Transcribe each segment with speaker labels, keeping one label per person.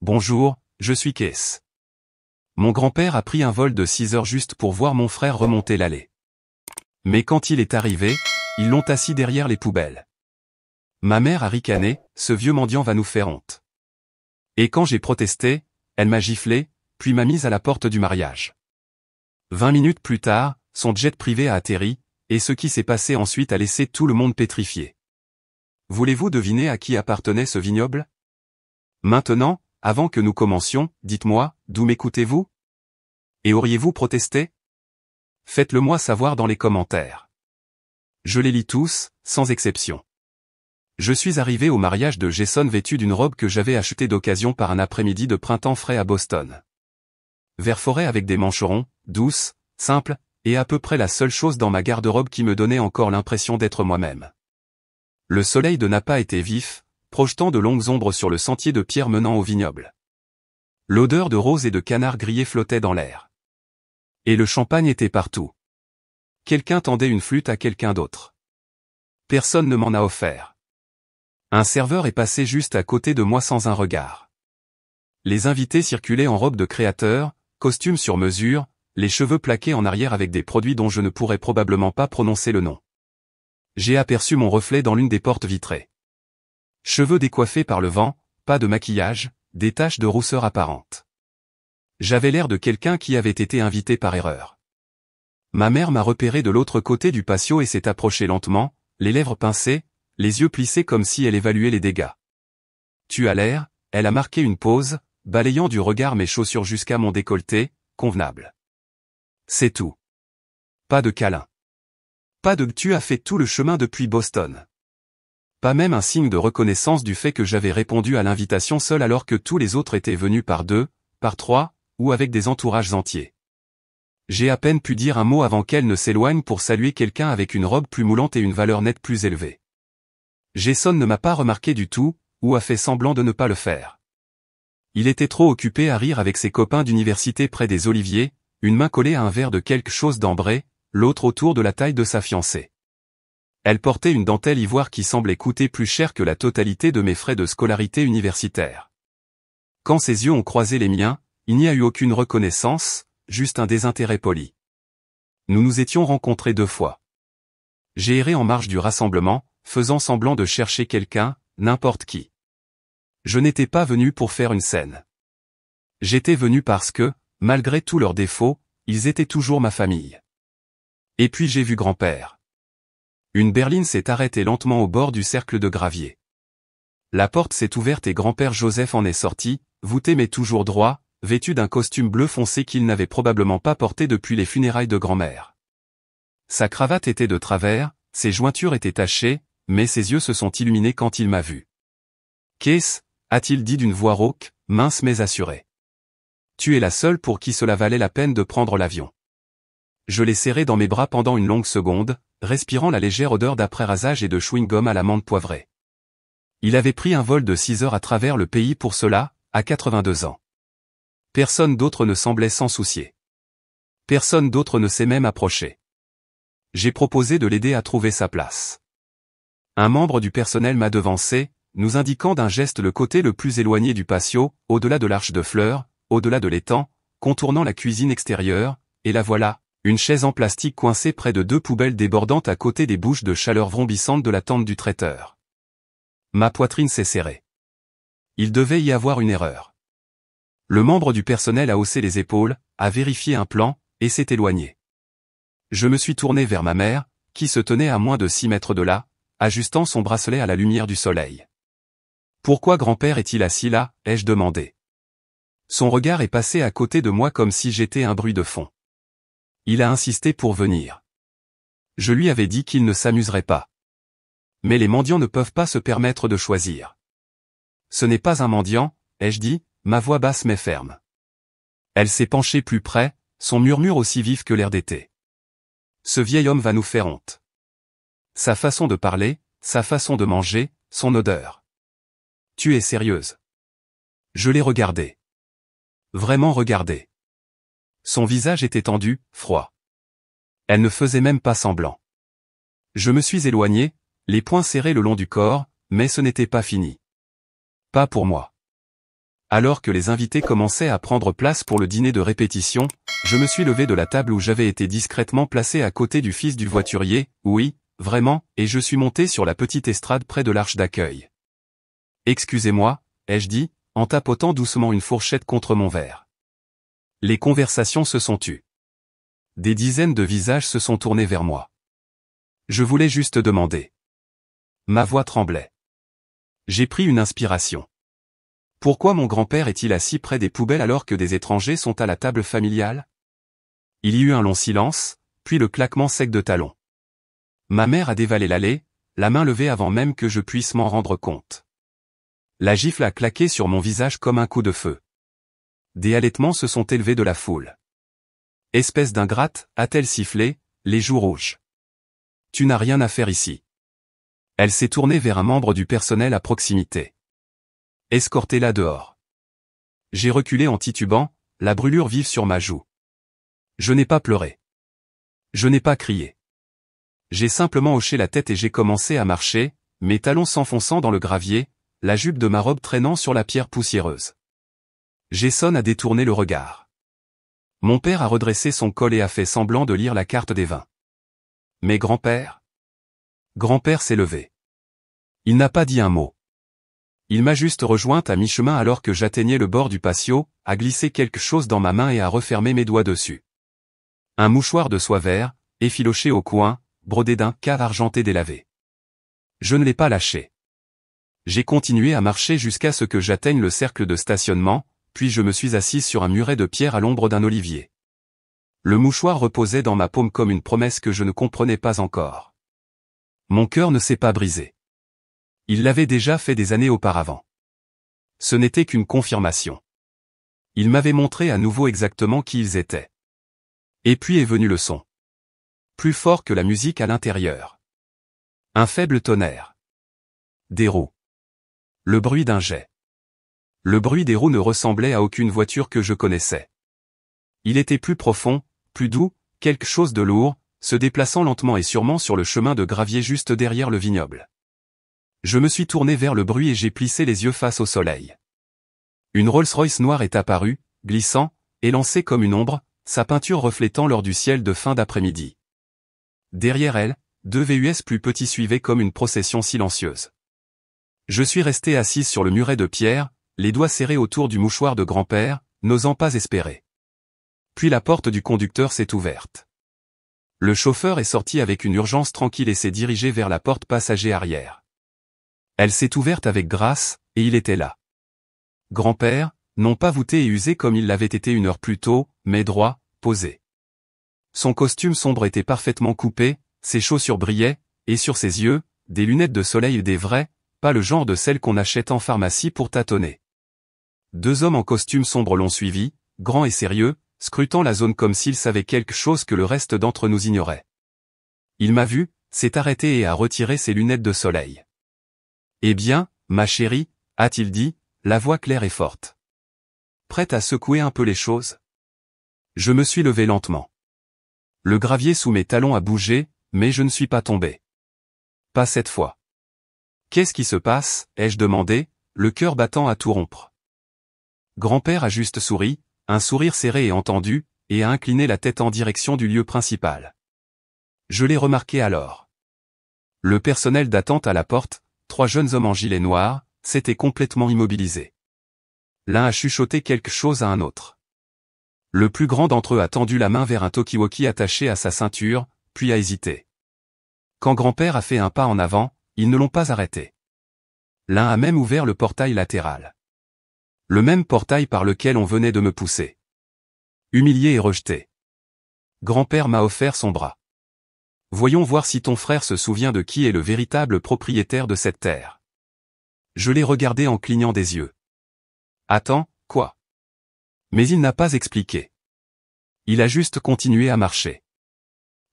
Speaker 1: Bonjour, je suis Kees. Mon grand-père a pris un vol de 6 heures juste pour voir mon frère remonter l'allée. Mais quand il est arrivé, ils l'ont assis derrière les poubelles. Ma mère a ricané, ce vieux mendiant va nous faire honte. Et quand j'ai protesté, elle m'a giflé, puis m'a mise à la porte du mariage. 20 minutes plus tard, son jet privé a atterri, et ce qui s'est passé ensuite a laissé tout le monde pétrifié. Voulez-vous deviner à qui appartenait ce vignoble? Maintenant, avant que nous commencions, dites-moi, d'où m'écoutez-vous? Et auriez-vous protesté? Faites-le moi savoir dans les commentaires. Je les lis tous, sans exception. Je suis arrivé au mariage de Jason vêtu d'une robe que j'avais achetée d'occasion par un après-midi de printemps frais à Boston. Vert forêt avec des mancherons, douce, simple, et à peu près la seule chose dans ma garde-robe qui me donnait encore l'impression d'être moi-même. Le soleil de Napa était vif, projetant de longues ombres sur le sentier de pierre menant au vignoble. L'odeur de rose et de canard grillé flottait dans l'air. Et le champagne était partout. Quelqu'un tendait une flûte à quelqu'un d'autre. Personne ne m'en a offert. Un serveur est passé juste à côté de moi sans un regard. Les invités circulaient en robe de créateur, costume sur mesure, les cheveux plaqués en arrière avec des produits dont je ne pourrais probablement pas prononcer le nom. J'ai aperçu mon reflet dans l'une des portes vitrées. Cheveux décoiffés par le vent, pas de maquillage, des taches de rousseur apparentes. J'avais l'air de quelqu'un qui avait été invité par erreur. Ma mère m'a repéré de l'autre côté du patio et s'est approchée lentement, les lèvres pincées, les yeux plissés comme si elle évaluait les dégâts. Tu as l'air, elle a marqué une pause, balayant du regard mes chaussures jusqu'à mon décolleté, convenable. C'est tout. Pas de câlin. Pas de tu as fait tout le chemin depuis Boston. Pas même un signe de reconnaissance du fait que j'avais répondu à l'invitation seul alors que tous les autres étaient venus par 2, par 3, ou avec des entourages entiers. J'ai à peine pu dire un mot avant qu'elle ne s'éloigne pour saluer quelqu'un avec une robe plus moulante et une valeur nette plus élevée. Jason ne m'a pas remarqué du tout, ou a fait semblant de ne pas le faire. Il était trop occupé à rire avec ses copains d'université près des oliviers, une main collée à un verre de quelque chose d'ambré, l'autre autour de la taille de sa fiancée. Elle portait une dentelle ivoire qui semblait coûter plus cher que la totalité de mes frais de scolarité universitaire. Quand ses yeux ont croisé les miens, il n'y a eu aucune reconnaissance, juste un désintérêt poli. Nous nous étions rencontrés 2 fois. J'ai erré en marge du rassemblement, faisant semblant de chercher quelqu'un, n'importe qui. Je n'étais pas venu pour faire une scène. J'étais venu parce que, malgré tous leurs défauts, ils étaient toujours ma famille. Et puis j'ai vu grand-père. Une berline s'est arrêtée lentement au bord du cercle de gravier. La porte s'est ouverte et grand-père Joseph en est sorti, voûté mais toujours droit, vêtu d'un costume bleu foncé qu'il n'avait probablement pas porté depuis les funérailles de grand-mère. Sa cravate était de travers, ses jointures étaient tachées, mais ses yeux se sont illuminés quand il m'a vu. « Kees » a-t-il dit d'une voix rauque, mince mais assurée. « Tu es la seule pour qui cela valait la peine de prendre l'avion. » Je l'ai serré dans mes bras pendant une longue seconde, respirant la légère odeur d'après-rasage et de chewing-gum à l'amande poivrée. Il avait pris un vol de 6 heures à travers le pays pour cela, à 82 ans. Personne d'autre ne semblait s'en soucier. Personne d'autre ne s'est même approché. J'ai proposé de l'aider à trouver sa place. Un membre du personnel m'a devancé, nous indiquant d'un geste le côté le plus éloigné du patio, au-delà de l'arche de fleurs, au-delà de l'étang, contournant la cuisine extérieure, et la voilà, une chaise en plastique coincée près de 2 poubelles débordantes à côté des bouches de chaleur vrombissantes de la tente du traiteur. Ma poitrine s'est serrée. Il devait y avoir une erreur. Le membre du personnel a haussé les épaules, a vérifié un plan, et s'est éloigné. Je me suis tourné vers ma mère, qui se tenait à moins de 6 mètres de là, ajustant son bracelet à la lumière du soleil. « Pourquoi grand-père est-il assis là ?» ai-je demandé. Son regard est passé à côté de moi comme si j'étais un bruit de fond. Il a insisté pour venir. Je lui avais dit qu'il ne s'amuserait pas. Mais les mendiants ne peuvent pas se permettre de choisir. Ce n'est pas un mendiant, ai-je dit, ma voix basse mais ferme. Elle s'est penchée plus près, son murmure aussi vif que l'air d'été. Ce vieil homme va nous faire honte. Sa façon de parler, sa façon de manger, son odeur. Tu es sérieuse? Je l'ai regardé. Vraiment regardé. Son visage était tendu, froid. Elle ne faisait même pas semblant. Je me suis éloigné, les poings serrés le long du corps, mais ce n'était pas fini. Pas pour moi. Alors que les invités commençaient à prendre place pour le dîner de répétition, je me suis levé de la table où j'avais été discrètement placé à côté du fils du voiturier, oui, vraiment, et je suis monté sur la petite estrade près de l'arche d'accueil. « Excusez-moi » ai-je dit, en tapotant doucement une fourchette contre mon verre. Les conversations se sont tues. Des dizaines de visages se sont tournés vers moi. Je voulais juste demander. Ma voix tremblait. J'ai pris une inspiration. Pourquoi mon grand-père est-il assis près des poubelles alors que des étrangers sont à la table familiale? Il y eut un long silence, puis le claquement sec de talons. Ma mère a dévalé l'allée, la main levée avant même que je puisse m'en rendre compte. La gifle a claqué sur mon visage comme un coup de feu. Des halètements se sont élevés de la foule. Espèce d'ingrate, a-t-elle sifflé, les joues rouges. Tu n'as rien à faire ici. Elle s'est tournée vers un membre du personnel à proximité. Escortez-la dehors. J'ai reculé en titubant, la brûlure vive sur ma joue. Je n'ai pas pleuré. Je n'ai pas crié. J'ai simplement hoché la tête et j'ai commencé à marcher, mes talons s'enfonçant dans le gravier, la jupe de ma robe traînant sur la pierre poussiéreuse. Jason a détourné le regard. Mon père a redressé son col et a fait semblant de lire la carte des vins. Mais grand-père? Grand-père s'est levé. Il n'a pas dit un mot. Il m'a juste rejointe à mi-chemin alors que j'atteignais le bord du patio, a glissé quelque chose dans ma main et a refermé mes doigts dessus. Un mouchoir de soie vert, effiloché au coin, brodé d'un cadre argenté délavé. Je ne l'ai pas lâché. J'ai continué à marcher jusqu'à ce que j'atteigne le cercle de stationnement, puis je me suis assise sur un muret de pierre à l'ombre d'un olivier. Le mouchoir reposait dans ma paume comme une promesse que je ne comprenais pas encore. Mon cœur ne s'est pas brisé. Il l'avait déjà fait des années auparavant. Ce n'était qu'une confirmation. Il m'avait montré à nouveau exactement qui ils étaient. Et puis est venu le son. Plus fort que la musique à l'intérieur. Un faible tonnerre. Des roues. Le bruit d'un jet. Le bruit des roues ne ressemblait à aucune voiture que je connaissais. Il était plus profond, plus doux, quelque chose de lourd, se déplaçant lentement et sûrement sur le chemin de gravier juste derrière le vignoble. Je me suis tourné vers le bruit et j'ai plissé les yeux face au soleil. Une Rolls-Royce noire est apparue, glissant, élancée comme une ombre, sa peinture reflétant l'or du ciel de fin d'après-midi. Derrière elle, deux VUS plus petits suivaient comme une procession silencieuse. Je suis resté assise sur le muret de pierre, les doigts serrés autour du mouchoir de grand-père, n'osant pas espérer. Puis la porte du conducteur s'est ouverte. Le chauffeur est sorti avec une urgence tranquille et s'est dirigé vers la porte passager arrière. Elle s'est ouverte avec grâce, et il était là. Grand-père, non pas voûté et usé comme il l'avait été une heure plus tôt, mais droit, posé. Son costume sombre était parfaitement coupé, ses chaussures brillaient, et sur ses yeux, des lunettes de soleil des vraies, pas le genre de celles qu'on achète en pharmacie pour tâtonner. Deux hommes en costume sombre l'ont suivi, grands et sérieux, scrutant la zone comme s'ils savaient quelque chose que le reste d'entre nous ignorait. Il m'a vu, s'est arrêté et a retiré ses lunettes de soleil. « Eh bien, ma chérie » a-t-il dit, la voix claire et forte. Prête à secouer un peu les choses? Je me suis levé lentement. Le gravier sous mes talons a bougé, mais je ne suis pas tombé. Pas cette fois. Qu'est-ce qui se passe, ai-je demandé, le cœur battant à tout rompre. Grand-père a juste souri, un sourire serré et entendu, et a incliné la tête en direction du lieu principal. Je l'ai remarqué alors. Le personnel d'attente à la porte, 3 jeunes hommes en gilet noir, s'étaient complètement immobilisés. L'un a chuchoté quelque chose à un autre. Le plus grand d'entre eux a tendu la main vers un talkie-walkie attaché à sa ceinture, puis a hésité. Quand grand-père a fait un pas en avant, ils ne l'ont pas arrêté. L'un a même ouvert le portail latéral. Le même portail par lequel on venait de me pousser. Humilié et rejeté. Grand-père m'a offert son bras. Voyons voir si ton frère se souvient de qui est le véritable propriétaire de cette terre. Je l'ai regardé en clignant des yeux. Attends, quoi? Mais il n'a pas expliqué. Il a juste continué à marcher.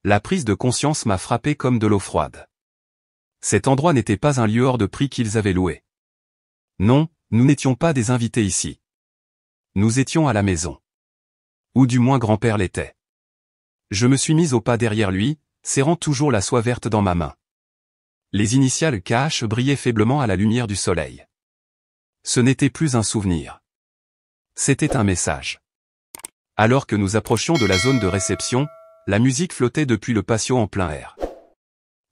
Speaker 1: La prise de conscience m'a frappé comme de l'eau froide. Cet endroit n'était pas un lieu hors de prix qu'ils avaient loué. Non, nous n'étions pas des invités ici. Nous étions à la maison. Ou du moins grand-père l'était. Je me suis mis au pas derrière lui, serrant toujours la soie verte dans ma main. Les initiales KH brillaient faiblement à la lumière du soleil. Ce n'était plus un souvenir. C'était un message. Alors que nous approchions de la zone de réception, la musique flottait depuis le patio en plein air.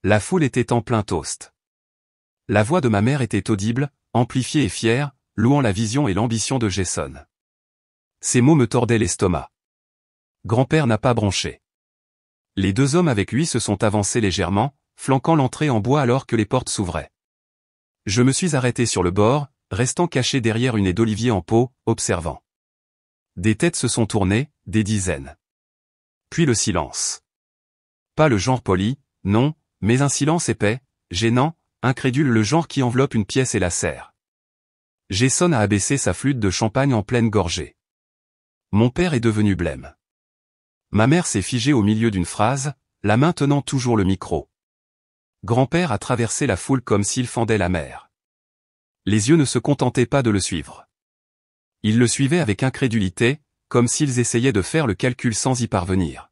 Speaker 1: La foule était en plein toast. La voix de ma mère était audible, amplifiée et fière, louant la vision et l'ambition de Jason. Ces mots me tordaient l'estomac. Grand-père n'a pas bronché. Les deux hommes avec lui se sont avancés légèrement, flanquant l'entrée en bois alors que les portes s'ouvraient. Je me suis arrêté sur le bord, restant caché derrière une haie d'olivier en pot, observant. Des têtes se sont tournées, des dizaines. Puis le silence. Pas le genre poli, non, mais un silence épais, gênant, incrédule, le genre qui enveloppe une pièce et la serre. Jason a abaissé sa flûte de champagne en pleine gorgée. Mon père est devenu blême. Ma mère s'est figée au milieu d'une phrase, la main tenant toujours le micro. Grand-père a traversé la foule comme s'il fendait la mer. Les yeux ne se contentaient pas de le suivre. Ils le suivaient avec incrédulité, comme s'ils essayaient de faire le calcul sans y parvenir.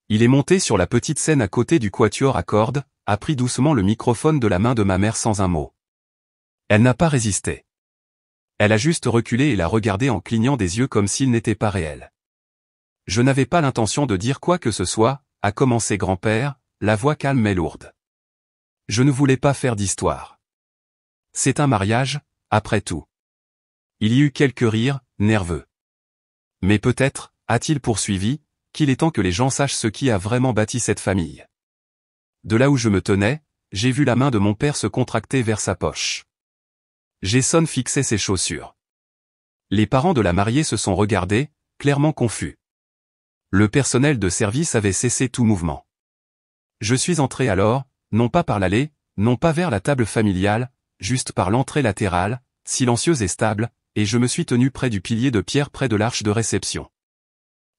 Speaker 1: Il est monté sur la petite scène à côté du quatuor à cordes, a pris doucement le microphone de la main de ma mère sans un mot. Elle n'a pas résisté. Elle a juste reculé et l'a regardé en clignant des yeux comme s'il n'était pas réel. Je n'avais pas l'intention de dire quoi que ce soit, a commencé grand-père, la voix calme mais lourde. Je ne voulais pas faire d'histoire. C'est un mariage, après tout. Il y eut quelques rires, nerveux. Mais peut-être, a-t-il poursuivi, qu'il est temps que les gens sachent ce qui a vraiment bâti cette famille. De là où je me tenais, j'ai vu la main de mon père se contracter vers sa poche. Jason fixait ses chaussures. Les parents de la mariée se sont regardés, clairement confus. Le personnel de service avait cessé tout mouvement. Je suis entré alors, non pas par l'allée, non pas vers la table familiale, juste par l'entrée latérale, silencieuse et stable, et je me suis tenu près du pilier de pierre près de l'arche de réception.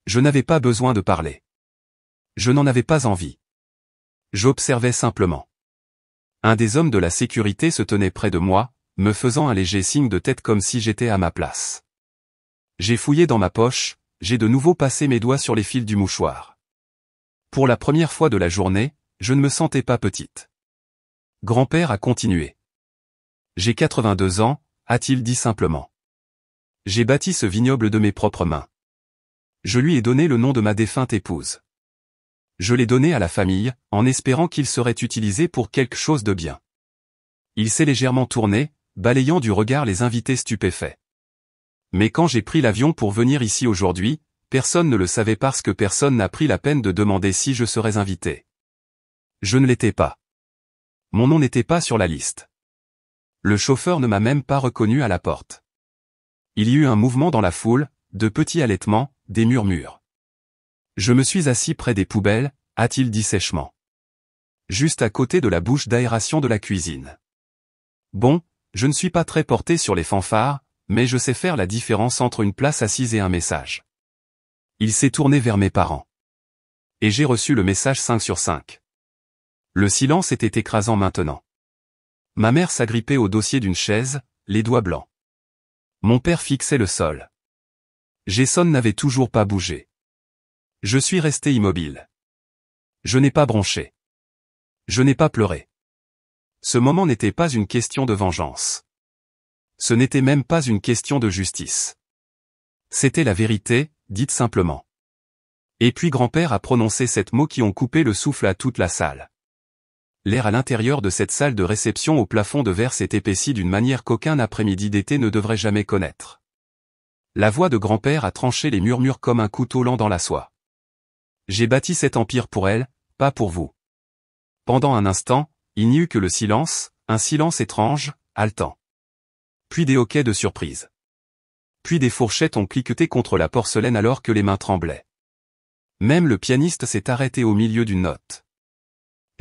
Speaker 1: Je n'avais pas besoin de parler. Je n'en avais pas envie. J'observais simplement. Un des hommes de la sécurité se tenait près de moi, me faisant un léger signe de tête comme si j'étais à ma place. J'ai fouillé dans ma poche, j'ai de nouveau passé mes doigts sur les fils du mouchoir. Pour la première fois de la journée, je ne me sentais pas petite. Grand-père a continué. J'ai 82 ans, a-t-il dit simplement. J'ai bâti ce vignoble de mes propres mains. Je lui ai donné le nom de ma défunte épouse. Je l'ai donné à la famille, en espérant qu'il serait utilisé pour quelque chose de bien. Il s'est légèrement tourné, balayant du regard les invités stupéfaits. Mais quand j'ai pris l'avion pour venir ici aujourd'hui, personne ne le savait parce que personne n'a pris la peine de demander si je serais invité. Je ne l'étais pas. Mon nom n'était pas sur la liste. Le chauffeur ne m'a même pas reconnu à la porte. Il y eut un mouvement dans la foule, de petits halètements, des murmures. Je me suis assis près des poubelles, a-t-il dit sèchement. Juste à côté de la bouche d'aération de la cuisine. Bon, je ne suis pas très porté sur les fanfares, mais je sais faire la différence entre une place assise et un message. Il s'est tourné vers mes parents. Et j'ai reçu le message 5 sur 5. Le silence était écrasant maintenant. Ma mère s'agrippait au dossier d'une chaise, les doigts blancs. Mon père fixait le sol. Jason n'avait toujours pas bougé. Je suis resté immobile. Je n'ai pas bronché. Je n'ai pas pleuré. Ce moment n'était pas une question de vengeance. Ce n'était même pas une question de justice. C'était la vérité, dite simplement. Et puis grand-père a prononcé sept mots qui ont coupé le souffle à toute la salle. L'air à l'intérieur de cette salle de réception au plafond de verre s'est épaissi d'une manière qu'aucun après-midi d'été ne devrait jamais connaître. La voix de grand-père a tranché les murmures comme un couteau lent dans la soie. J'ai bâti cet empire pour elle, pas pour vous. Pendant un instant, il n'y eut que le silence, un silence étrange, haletant. Puis des hoquets de surprise. Puis des fourchettes ont cliqueté contre la porcelaine alors que les mains tremblaient. Même le pianiste s'est arrêté au milieu d'une note.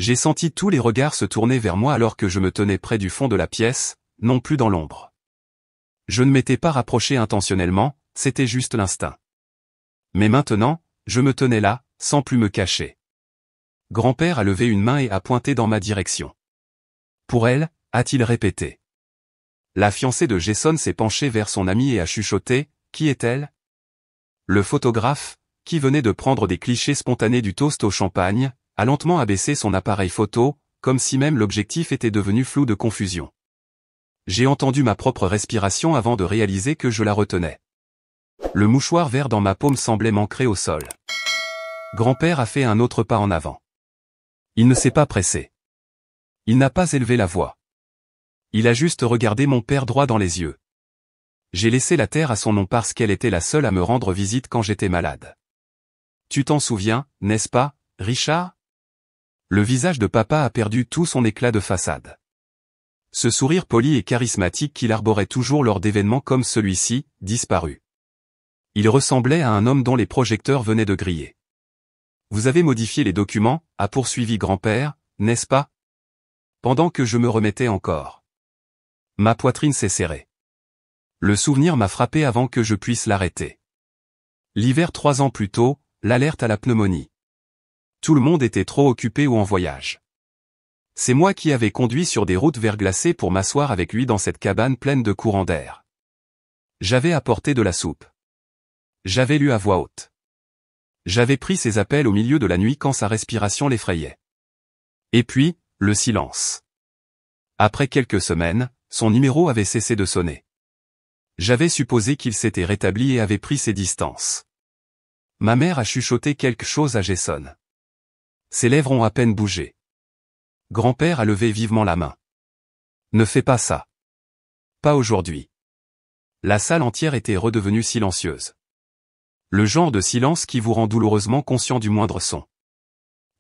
Speaker 1: J'ai senti tous les regards se tourner vers moi alors que je me tenais près du fond de la pièce, non plus dans l'ombre. Je ne m'étais pas rapproché intentionnellement, c'était juste l'instinct. Mais maintenant, je me tenais là, sans plus me cacher. Grand-père a levé une main et a pointé dans ma direction. Pour elle, a-t-il répété. La fiancée de Jason s'est penchée vers son amie et a chuchoté, qui est-elle? Le photographe, qui venait de prendre des clichés spontanés du toast au champagne, a lentement abaissé son appareil photo, comme si même l'objectif était devenu flou de confusion. J'ai entendu ma propre respiration avant de réaliser que je la retenais. Le mouchoir vert dans ma paume semblait m'ancrer au sol. Grand-père a fait un autre pas en avant. Il ne s'est pas pressé. Il n'a pas élevé la voix. Il a juste regardé mon père droit dans les yeux. J'ai laissé la terre à son nom parce qu'elle était la seule à me rendre visite quand j'étais malade. Tu t'en souviens, n'est-ce pas, Richard? Le visage de papa a perdu tout son éclat de façade. Ce sourire poli et charismatique qu'il arborait toujours lors d'événements comme celui-ci, disparut. Il ressemblait à un homme dont les projecteurs venaient de griller. Vous avez modifié les documents, a poursuivi grand-père, n'est-ce pas? Pendant que je me remettais encore. Ma poitrine s'est serrée. Le souvenir m'a frappé avant que je puisse l'arrêter. L'hiver 3 ans plus tôt, l'alerte à la pneumonie. Tout le monde était trop occupé ou en voyage. C'est moi qui avais conduit sur des routes verglacées pour m'asseoir avec lui dans cette cabane pleine de courants d'air. J'avais apporté de la soupe. J'avais lu à voix haute. J'avais pris ses appels au milieu de la nuit quand sa respiration l'effrayait. Et puis, le silence. Après quelques semaines, son numéro avait cessé de sonner. J'avais supposé qu'il s'était rétabli et avait pris ses distances. Ma mère a chuchoté quelque chose à Jason. Ses lèvres ont à peine bougé. Grand-père a levé vivement la main. Ne fais pas ça. Pas aujourd'hui. La salle entière était redevenue silencieuse. Le genre de silence qui vous rend douloureusement conscient du moindre son.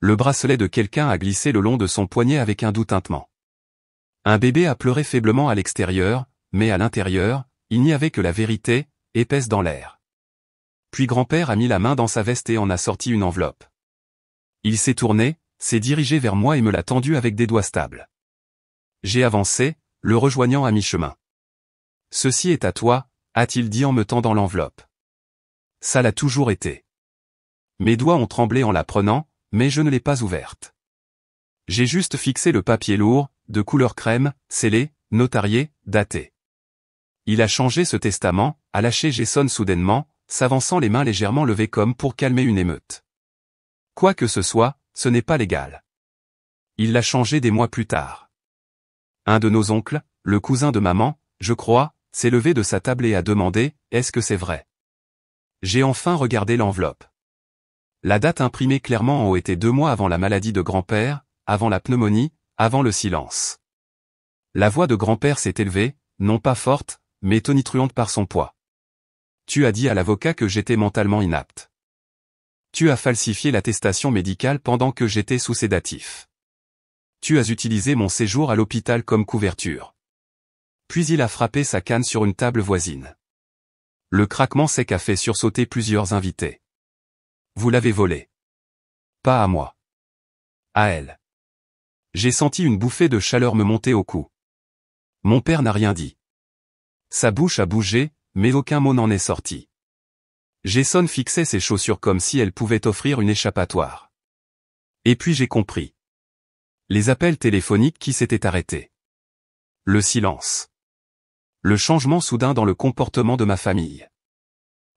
Speaker 1: Le bracelet de quelqu'un a glissé le long de son poignet avec un doux tintement. Un bébé a pleuré faiblement à l'extérieur, mais à l'intérieur, il n'y avait que la vérité, épaisse dans l'air. Puis grand-père a mis la main dans sa veste et en a sorti une enveloppe. Il s'est tourné, s'est dirigé vers moi et me l'a tendue avec des doigts stables. J'ai avancé, le rejoignant à mi-chemin. « Ceci est à toi », a-t-il dit en me tendant l'enveloppe. Ça l'a toujours été. Mes doigts ont tremblé en la prenant, mais je ne l'ai pas ouverte. J'ai juste fixé le papier lourd, de couleur crème, scellé, notarié, daté. Il a changé ce testament, a lâché Jason soudainement, s'avançant les mains légèrement levées comme pour calmer une émeute. Quoi que ce soit, ce n'est pas légal. Il l'a changé des mois plus tard. Un de nos oncles, le cousin de maman, je crois, s'est levé de sa table et a demandé « Est-ce que c'est vrai ?» J'ai enfin regardé l'enveloppe. La date imprimée clairement en haut était 2 mois avant la maladie de grand-père, avant la pneumonie, avant le silence. La voix de grand-père s'est élevée, non pas forte, mais tonitruante par son poids. Tu as dit à l'avocat que j'étais mentalement inapte. Tu as falsifié l'attestation médicale pendant que j'étais sous sédatif. Tu as utilisé mon séjour à l'hôpital comme couverture. Puis il a frappé sa canne sur une table voisine. Le craquement sec a fait sursauter plusieurs invités. Vous l'avez volé. Pas à moi. À elle. J'ai senti une bouffée de chaleur me monter au cou. Mon père n'a rien dit. Sa bouche a bougé, mais aucun mot n'en est sorti. Jason fixait ses chaussures comme si elles pouvaient offrir une échappatoire. Et puis j'ai compris. Les appels téléphoniques qui s'étaient arrêtés. Le silence. Le changement soudain dans le comportement de ma famille.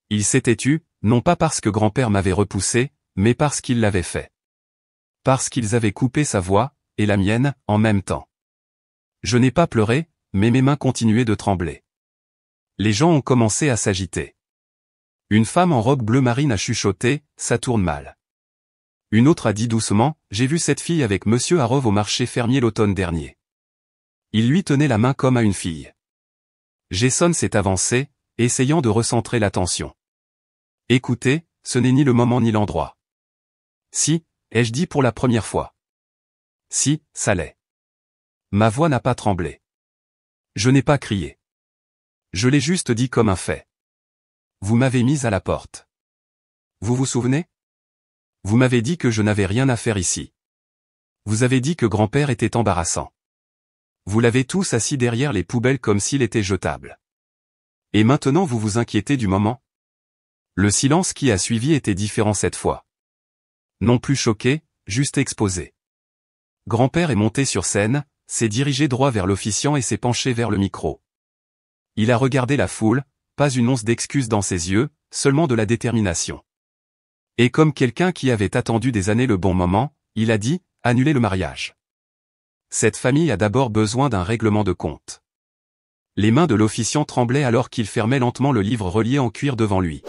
Speaker 1: Il s'était tu, non pas parce que grand-père m'avait repoussé, mais parce qu'il l'avait fait. Parce qu'ils avaient coupé sa voix, et la mienne, en même temps. Je n'ai pas pleuré, mais mes mains continuaient de trembler. Les gens ont commencé à s'agiter. Une femme en robe bleu marine a chuchoté, ça tourne mal. Une autre a dit doucement, j'ai vu cette fille avec monsieur Harov au marché fermier l'automne dernier. Il lui tenait la main comme à une fille. Jason s'est avancé, essayant de recentrer l'attention. Écoutez, ce n'est ni le moment ni l'endroit. Si, ai-je dit pour la première fois. Si, ça l'est. Ma voix n'a pas tremblé. Je n'ai pas crié. Je l'ai juste dit comme un fait. Vous m'avez mise à la porte. Vous vous souvenez? Vous m'avez dit que je n'avais rien à faire ici. Vous avez dit que grand-père était embarrassant. Vous l'avez tous assis derrière les poubelles comme s'il était jetable. Et maintenant vous vous inquiétez du moment? Le silence qui a suivi était différent cette fois. Non plus choqué, juste exposé. Grand-père est monté sur scène, s'est dirigé droit vers l'officiant et s'est penché vers le micro. Il a regardé la foule, pas une once d'excuse dans ses yeux, seulement de la détermination. Et comme quelqu'un qui avait attendu des années le bon moment, il a dit, annulez le mariage. Cette famille a d'abord besoin d'un règlement de compte. Les mains de l'officiant tremblaient alors qu'il fermait lentement le livre relié en cuir devant lui.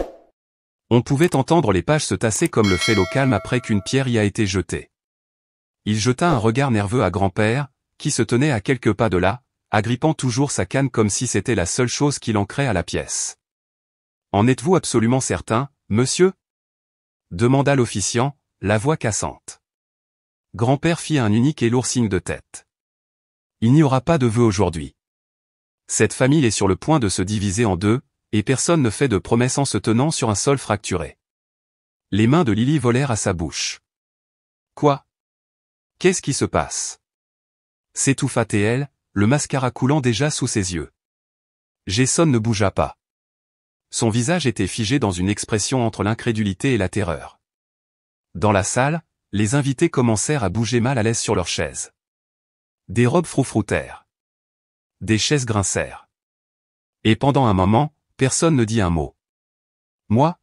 Speaker 1: On pouvait entendre les pages se tasser comme le fait l'eau calme après qu'une pierre y a été jetée. Il jeta un regard nerveux à grand-père, qui se tenait à quelques pas de là, agrippant toujours sa canne comme si c'était la seule chose qui l'ancrait à la pièce. « En êtes-vous absolument certain, monsieur ?» demanda l'officiant, la voix cassante. Grand-père fit un unique et lourd signe de tête. « Il n'y aura pas de vœu aujourd'hui. Cette famille est sur le point de se diviser en deux, et personne ne fait de promesses en se tenant sur un sol fracturé. » Les mains de Lily volèrent à sa bouche. « Quoi? Qu'est-ce qui se passe ?» s'étouffa-t-elle, le mascara coulant déjà sous ses yeux. Jason ne bougea pas. Son visage était figé dans une expression entre l'incrédulité et la terreur. Dans la salle, les invités commencèrent à bouger mal à l'aise sur leurs chaises. Des robes froufroutèrent. Des chaises grincèrent. Et pendant un moment, personne ne dit un mot. Moi?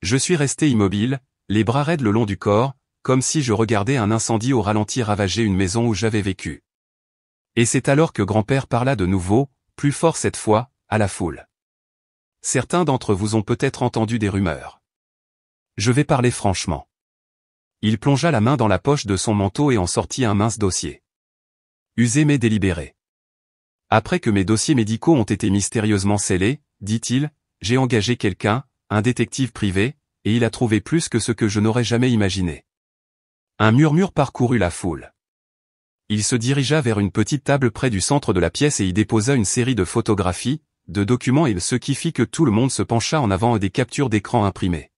Speaker 1: Je suis resté immobile, les bras raides le long du corps, comme si je regardais un incendie au ralenti ravager une maison où j'avais vécu. Et c'est alors que grand-père parla de nouveau, plus fort cette fois, à la foule. Certains d'entre vous ont peut-être entendu des rumeurs. Je vais parler franchement. Il plongea la main dans la poche de son manteau et en sortit un mince dossier. Usé mais délibéré. Après que mes dossiers médicaux ont été mystérieusement scellés, dit-il, j'ai engagé quelqu'un, un détective privé, et il a trouvé plus que ce que je n'aurais jamais imaginé. Un murmure parcourut la foule. Il se dirigea vers une petite table près du centre de la pièce et y déposa une série de photographies, de documents et ce qui fit que tout le monde se pencha en avant et des captures d'écran imprimées.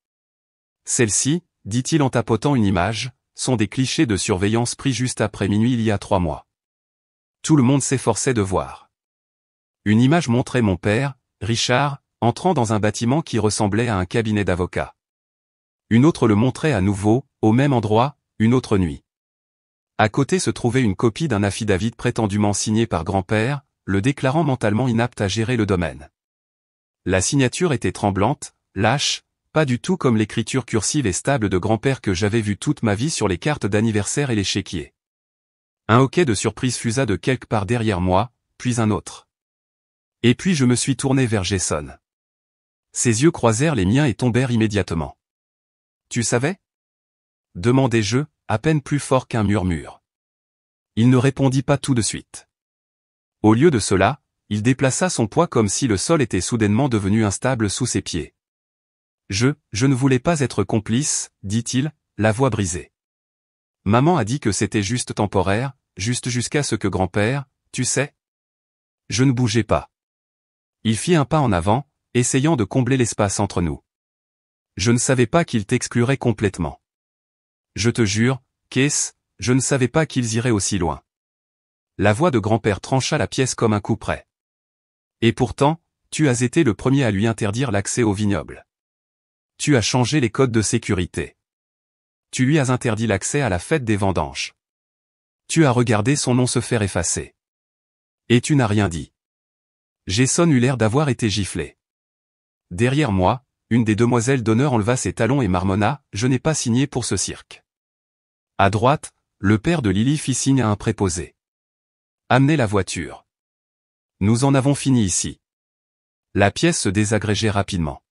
Speaker 1: Celles-ci, dit-il en tapotant une image, sont des clichés de surveillance pris juste après minuit il y a 3 mois. Tout le monde s'efforçait de voir. Une image montrait mon père, Richard, entrant dans un bâtiment qui ressemblait à un cabinet d'avocat. Une autre le montrait à nouveau, au même endroit, une autre nuit. À côté se trouvait une copie d'un affidavit prétendument signé par grand-père, le déclarant mentalement inapte à gérer le domaine. La signature était tremblante, lâche, pas du tout comme l'écriture cursive et stable de grand-père que j'avais vue toute ma vie sur les cartes d'anniversaire et les chéquiers. Un hoquet de surprise fusa de quelque part derrière moi, puis un autre. Et puis je me suis tourné vers Jason. Ses yeux croisèrent les miens et tombèrent immédiatement. « Tu savais ?» demandai-je, à peine plus fort qu'un murmure. Il ne répondit pas tout de suite. Au lieu de cela, il déplaça son poids comme si le sol était soudainement devenu instable sous ses pieds. Je ne voulais pas être complice, dit-il, la voix brisée. Maman a dit que c'était juste temporaire, juste jusqu'à ce que grand-père, tu sais. Je ne bougeais pas. Il fit un pas en avant, essayant de combler l'espace entre nous. Je ne savais pas qu'il t'exclurait complètement. Je te jure, Kees, je ne savais pas qu'ils iraient aussi loin. La voix de grand-père trancha la pièce comme un coup près. Et pourtant, tu as été le premier à lui interdire l'accès au vignoble. Tu as changé les codes de sécurité. Tu lui as interdit l'accès à la fête des vendanges. Tu as regardé son nom se faire effacer. Et tu n'as rien dit. Jason eut l'air d'avoir été giflé. Derrière moi, une des demoiselles d'honneur enleva ses talons et marmonna, « Je n'ai pas signé pour ce cirque. » À droite, le père de Lily fit signe à un préposé. « Amenez la voiture. Nous en avons fini ici. » La pièce se désagrégeait rapidement.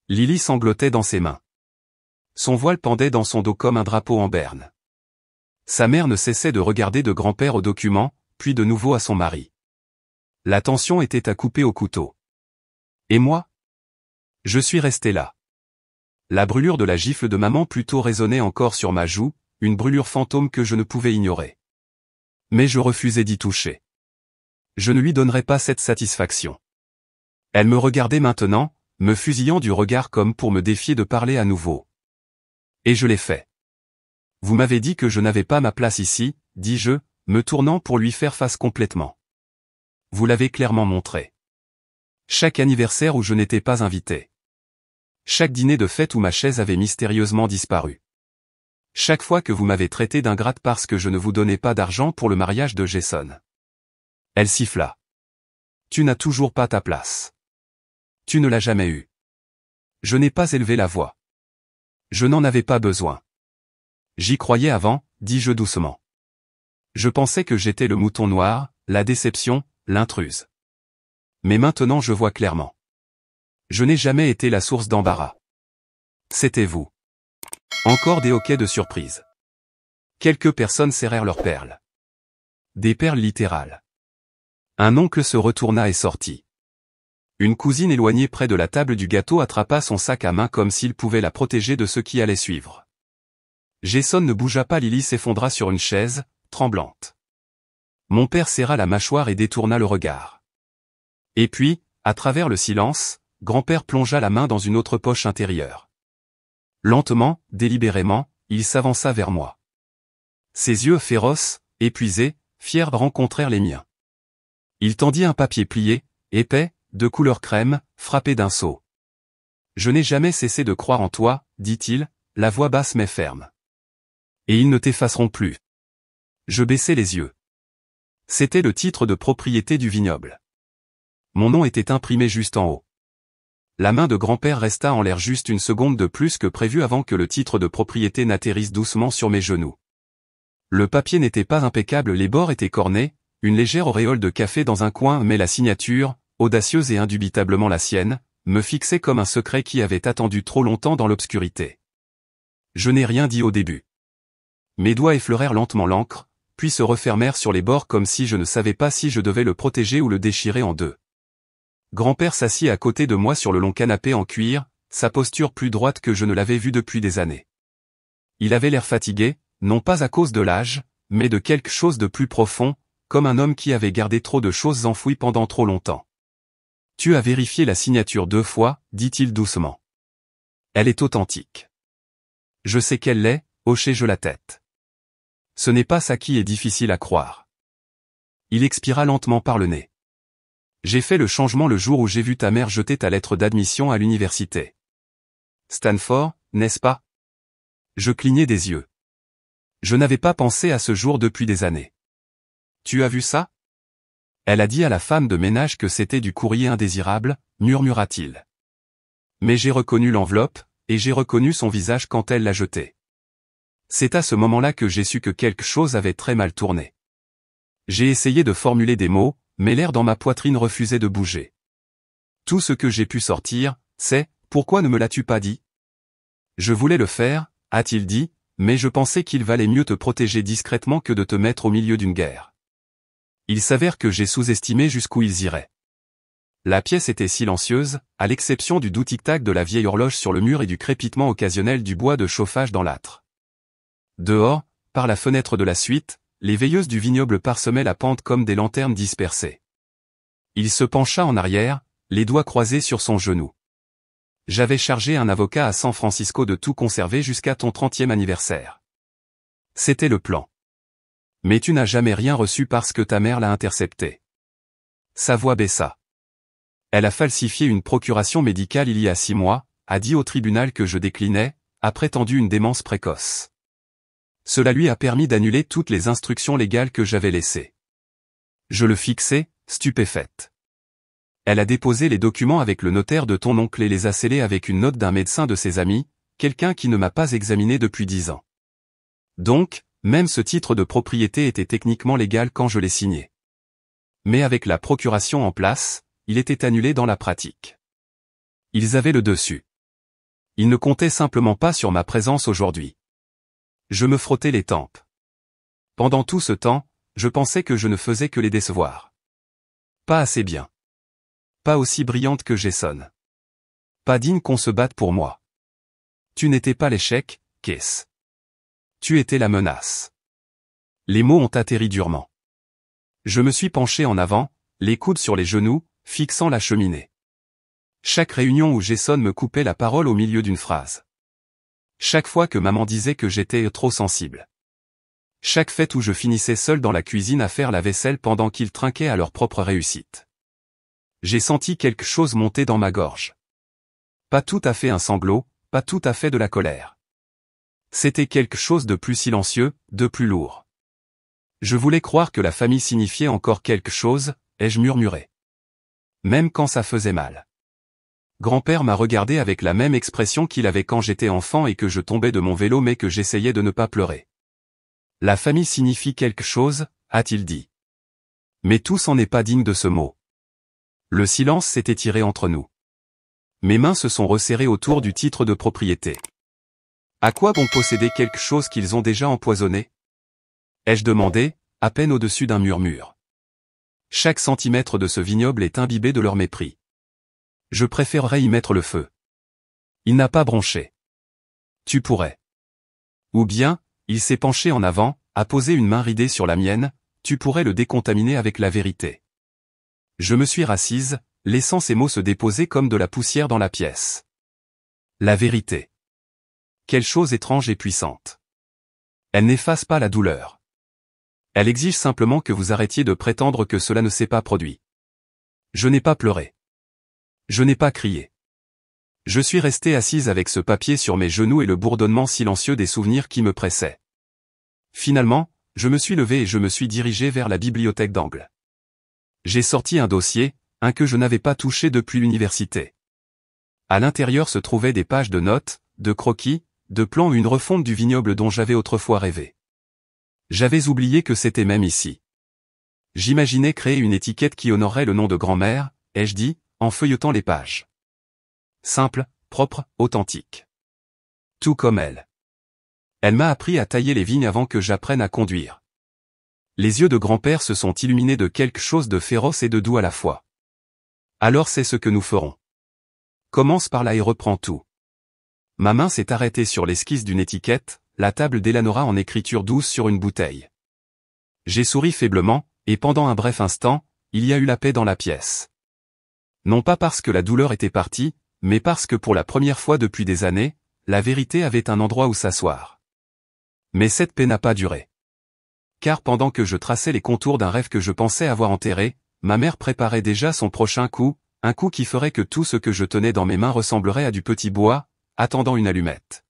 Speaker 1: Lily sanglotait dans ses mains. Son voile pendait dans son dos comme un drapeau en berne. Sa mère ne cessait de regarder de grand-père au document, puis de nouveau à son mari. La tension était à couper au couteau. Et moi? Je suis resté là. La brûlure de la gifle de maman plutôt résonnait encore sur ma joue, une brûlure fantôme que je ne pouvais ignorer. Mais je refusais d'y toucher. Je ne lui donnerais pas cette satisfaction. Elle me regardait maintenant, me fusillant du regard comme pour me défier de parler à nouveau. Et je l'ai fait. Vous m'avez dit que je n'avais pas ma place ici, dis-je, me tournant pour lui faire face complètement. Vous l'avez clairement montré. Chaque anniversaire où je n'étais pas invité. Chaque dîner de fête où ma chaise avait mystérieusement disparu. Chaque fois que vous m'avez traité d'ingrate parce que je ne vous donnais pas d'argent pour le mariage de Jason. Elle siffla. Tu n'as toujours pas ta place. Tu ne l'as jamais eue. Je n'ai pas élevé la voix. Je n'en avais pas besoin. J'y croyais avant, dis-je doucement. Je pensais que j'étais le mouton noir, la déception, l'intruse. Mais maintenant je vois clairement. Je n'ai jamais été la source d'embarras. C'était vous. Encore des hoquets de surprise. Quelques personnes serrèrent leurs perles. Des perles littérales. Un oncle se retourna et sortit. Une cousine éloignée près de la table du gâteau attrapa son sac à main comme s'il pouvait la protéger de ce qui allait suivre. Jason ne bougea pas, Lily s'effondra sur une chaise, tremblante. Mon père serra la mâchoire et détourna le regard. Et puis, à travers le silence, grand-père plongea la main dans une autre poche intérieure. Lentement, délibérément, il s'avança vers moi. Ses yeux féroces, épuisés, fiers rencontrèrent les miens. Il tendit un papier plié, épais, de couleur crème, frappé d'un sceau. « Je n'ai jamais cessé de croire en toi, dit-il, la voix basse mais ferme. Et ils ne t'effaceront plus. » Je baissai les yeux. C'était le titre de propriété du vignoble. Mon nom était imprimé juste en haut. La main de grand-père resta en l'air juste une seconde de plus que prévu avant que le titre de propriété n'atterrisse doucement sur mes genoux. Le papier n'était pas impeccable, les bords étaient cornés, une légère auréole de café dans un coin, mais la signature, audacieuse et indubitablement la sienne, me fixait comme un secret qui avait attendu trop longtemps dans l'obscurité. Je n'ai rien dit au début. Mes doigts effleurèrent lentement l'encre, puis se refermèrent sur les bords comme si je ne savais pas si je devais le protéger ou le déchirer en deux. Grand-père s'assit à côté de moi sur le long canapé en cuir, sa posture plus droite que je ne l'avais vue depuis des années. Il avait l'air fatigué, non pas à cause de l'âge, mais de quelque chose de plus profond, comme un homme qui avait gardé trop de choses enfouies pendant trop longtemps. « Tu as vérifié la signature 2 fois, dit-il doucement. Elle est authentique. Je sais qu'elle l'est, hochai-je la tête. Ce n'est pas ça qui est difficile à croire. Il expira lentement par le nez. J'ai fait le changement le jour où j'ai vu ta mère jeter ta lettre d'admission à l'université. Stanford, n'est-ce pas? Je clignai des yeux. Je n'avais pas pensé à ce jour depuis des années. Tu as vu ça? Elle a dit à la femme de ménage que c'était du courrier indésirable, murmura-t-il. Mais j'ai reconnu l'enveloppe, et j'ai reconnu son visage quand elle l'a jeté. C'est à ce moment-là que j'ai su que quelque chose avait très mal tourné. J'ai essayé de formuler des mots, mais l'air dans ma poitrine refusait de bouger. Tout ce que j'ai pu sortir, c'est « Pourquoi ne me l'as-tu pas dit ?» Je voulais le faire, a-t-il dit, mais je pensais qu'il valait mieux te protéger discrètement que de te mettre au milieu d'une guerre. Il s'avère que j'ai sous-estimé jusqu'où ils iraient. La pièce était silencieuse, à l'exception du doux tic-tac de la vieille horloge sur le mur et du crépitement occasionnel du bois de chauffage dans l'âtre. Dehors, par la fenêtre de la suite, les veilleuses du vignoble parsemaient la pente comme des lanternes dispersées. Il se pencha en arrière, les doigts croisés sur son genou. J'avais chargé un avocat à San Francisco de tout conserver jusqu'à ton 30e anniversaire. C'était le plan. Mais tu n'as jamais rien reçu parce que ta mère l'a intercepté. Sa voix baissa. Elle a falsifié une procuration médicale il y a 6 mois, a dit au tribunal que je déclinais, a prétendu une démence précoce. Cela lui a permis d'annuler toutes les instructions légales que j'avais laissées. Je le fixai, stupéfaite. Elle a déposé les documents avec le notaire de ton oncle et les a scellés avec une note d'un médecin de ses amis, quelqu'un qui ne m'a pas examiné depuis 10 ans. Donc, même ce titre de propriété était techniquement légal quand je l'ai signé. Mais avec la procuration en place, il était annulé dans la pratique. Ils avaient le dessus. Ils ne comptaient simplement pas sur ma présence aujourd'hui. Je me frottais les tempes. Pendant tout ce temps, je pensais que je ne faisais que les décevoir. Pas assez bien. Pas aussi brillante que Jason. Pas digne qu'on se batte pour moi. Tu n'étais pas l'échec, Case. Tu étais la menace. Les mots ont atterri durement. Je me suis penché en avant, les coudes sur les genoux, fixant la cheminée. Chaque réunion où Jason me coupait la parole au milieu d'une phrase. Chaque fois que maman disait que j'étais trop sensible. Chaque fête où je finissais seul dans la cuisine à faire la vaisselle pendant qu'ils trinquaient à leur propre réussite. J'ai senti quelque chose monter dans ma gorge. Pas tout à fait un sanglot, pas tout à fait de la colère. C'était quelque chose de plus silencieux, de plus lourd. Je voulais croire que la famille signifiait encore quelque chose, ai-je murmuré. Même quand ça faisait mal. Grand-père m'a regardé avec la même expression qu'il avait quand j'étais enfant et que je tombais de mon vélo mais que j'essayais de ne pas pleurer. La famille signifie quelque chose, a-t-il dit. Mais tous en est pas digne de ce mot. Le silence s'est étiré entre nous. Mes mains se sont resserrées autour du titre de propriété. À quoi bon posséder quelque chose qu'ils ont déjà empoisonné? Ai-je demandé, à peine au-dessus d'un murmure. Chaque centimètre de ce vignoble est imbibé de leur mépris. Je préférerais y mettre le feu. Il n'a pas bronché. Tu pourrais. Ou bien, il s'est penché en avant, a posé une main ridée sur la mienne, tu pourrais le décontaminer avec la vérité. Je me suis rassise, laissant ces mots se déposer comme de la poussière dans la pièce. La vérité. Quelle chose étrange et puissante. Elle n'efface pas la douleur. Elle exige simplement que vous arrêtiez de prétendre que cela ne s'est pas produit. Je n'ai pas pleuré. Je n'ai pas crié. Je suis restée assise avec ce papier sur mes genoux et le bourdonnement silencieux des souvenirs qui me pressaient. Finalement, je me suis levée et je me suis dirigée vers la bibliothèque d'angle. J'ai sorti un dossier, un que je n'avais pas touché depuis l'université. À l'intérieur se trouvaient des pages de notes, de croquis, de plans et une refonte du vignoble dont j'avais autrefois rêvé. J'avais oublié que c'était même ici. J'imaginais créer une étiquette qui honorerait le nom de grand-mère, ai-je dit, en feuilletant les pages. Simple, propre, authentique. Tout comme elle. Elle m'a appris à tailler les vignes avant que j'apprenne à conduire. Les yeux de grand-père se sont illuminés de quelque chose de féroce et de doux à la fois. Alors c'est ce que nous ferons. Commence par là et reprends tout. Ma main s'est arrêtée sur l'esquisse d'une étiquette, la table d'Elanora en écriture douce sur une bouteille. J'ai souri faiblement, et pendant un bref instant, il y a eu la paix dans la pièce. Non pas parce que la douleur était partie, mais parce que pour la première fois depuis des années, la vérité avait un endroit où s'asseoir. Mais cette paix n'a pas duré. Car pendant que je traçais les contours d'un rêve que je pensais avoir enterré, ma mère préparait déjà son prochain coup, un coup qui ferait que tout ce que je tenais dans mes mains ressemblerait à du petit bois, attendant une allumette.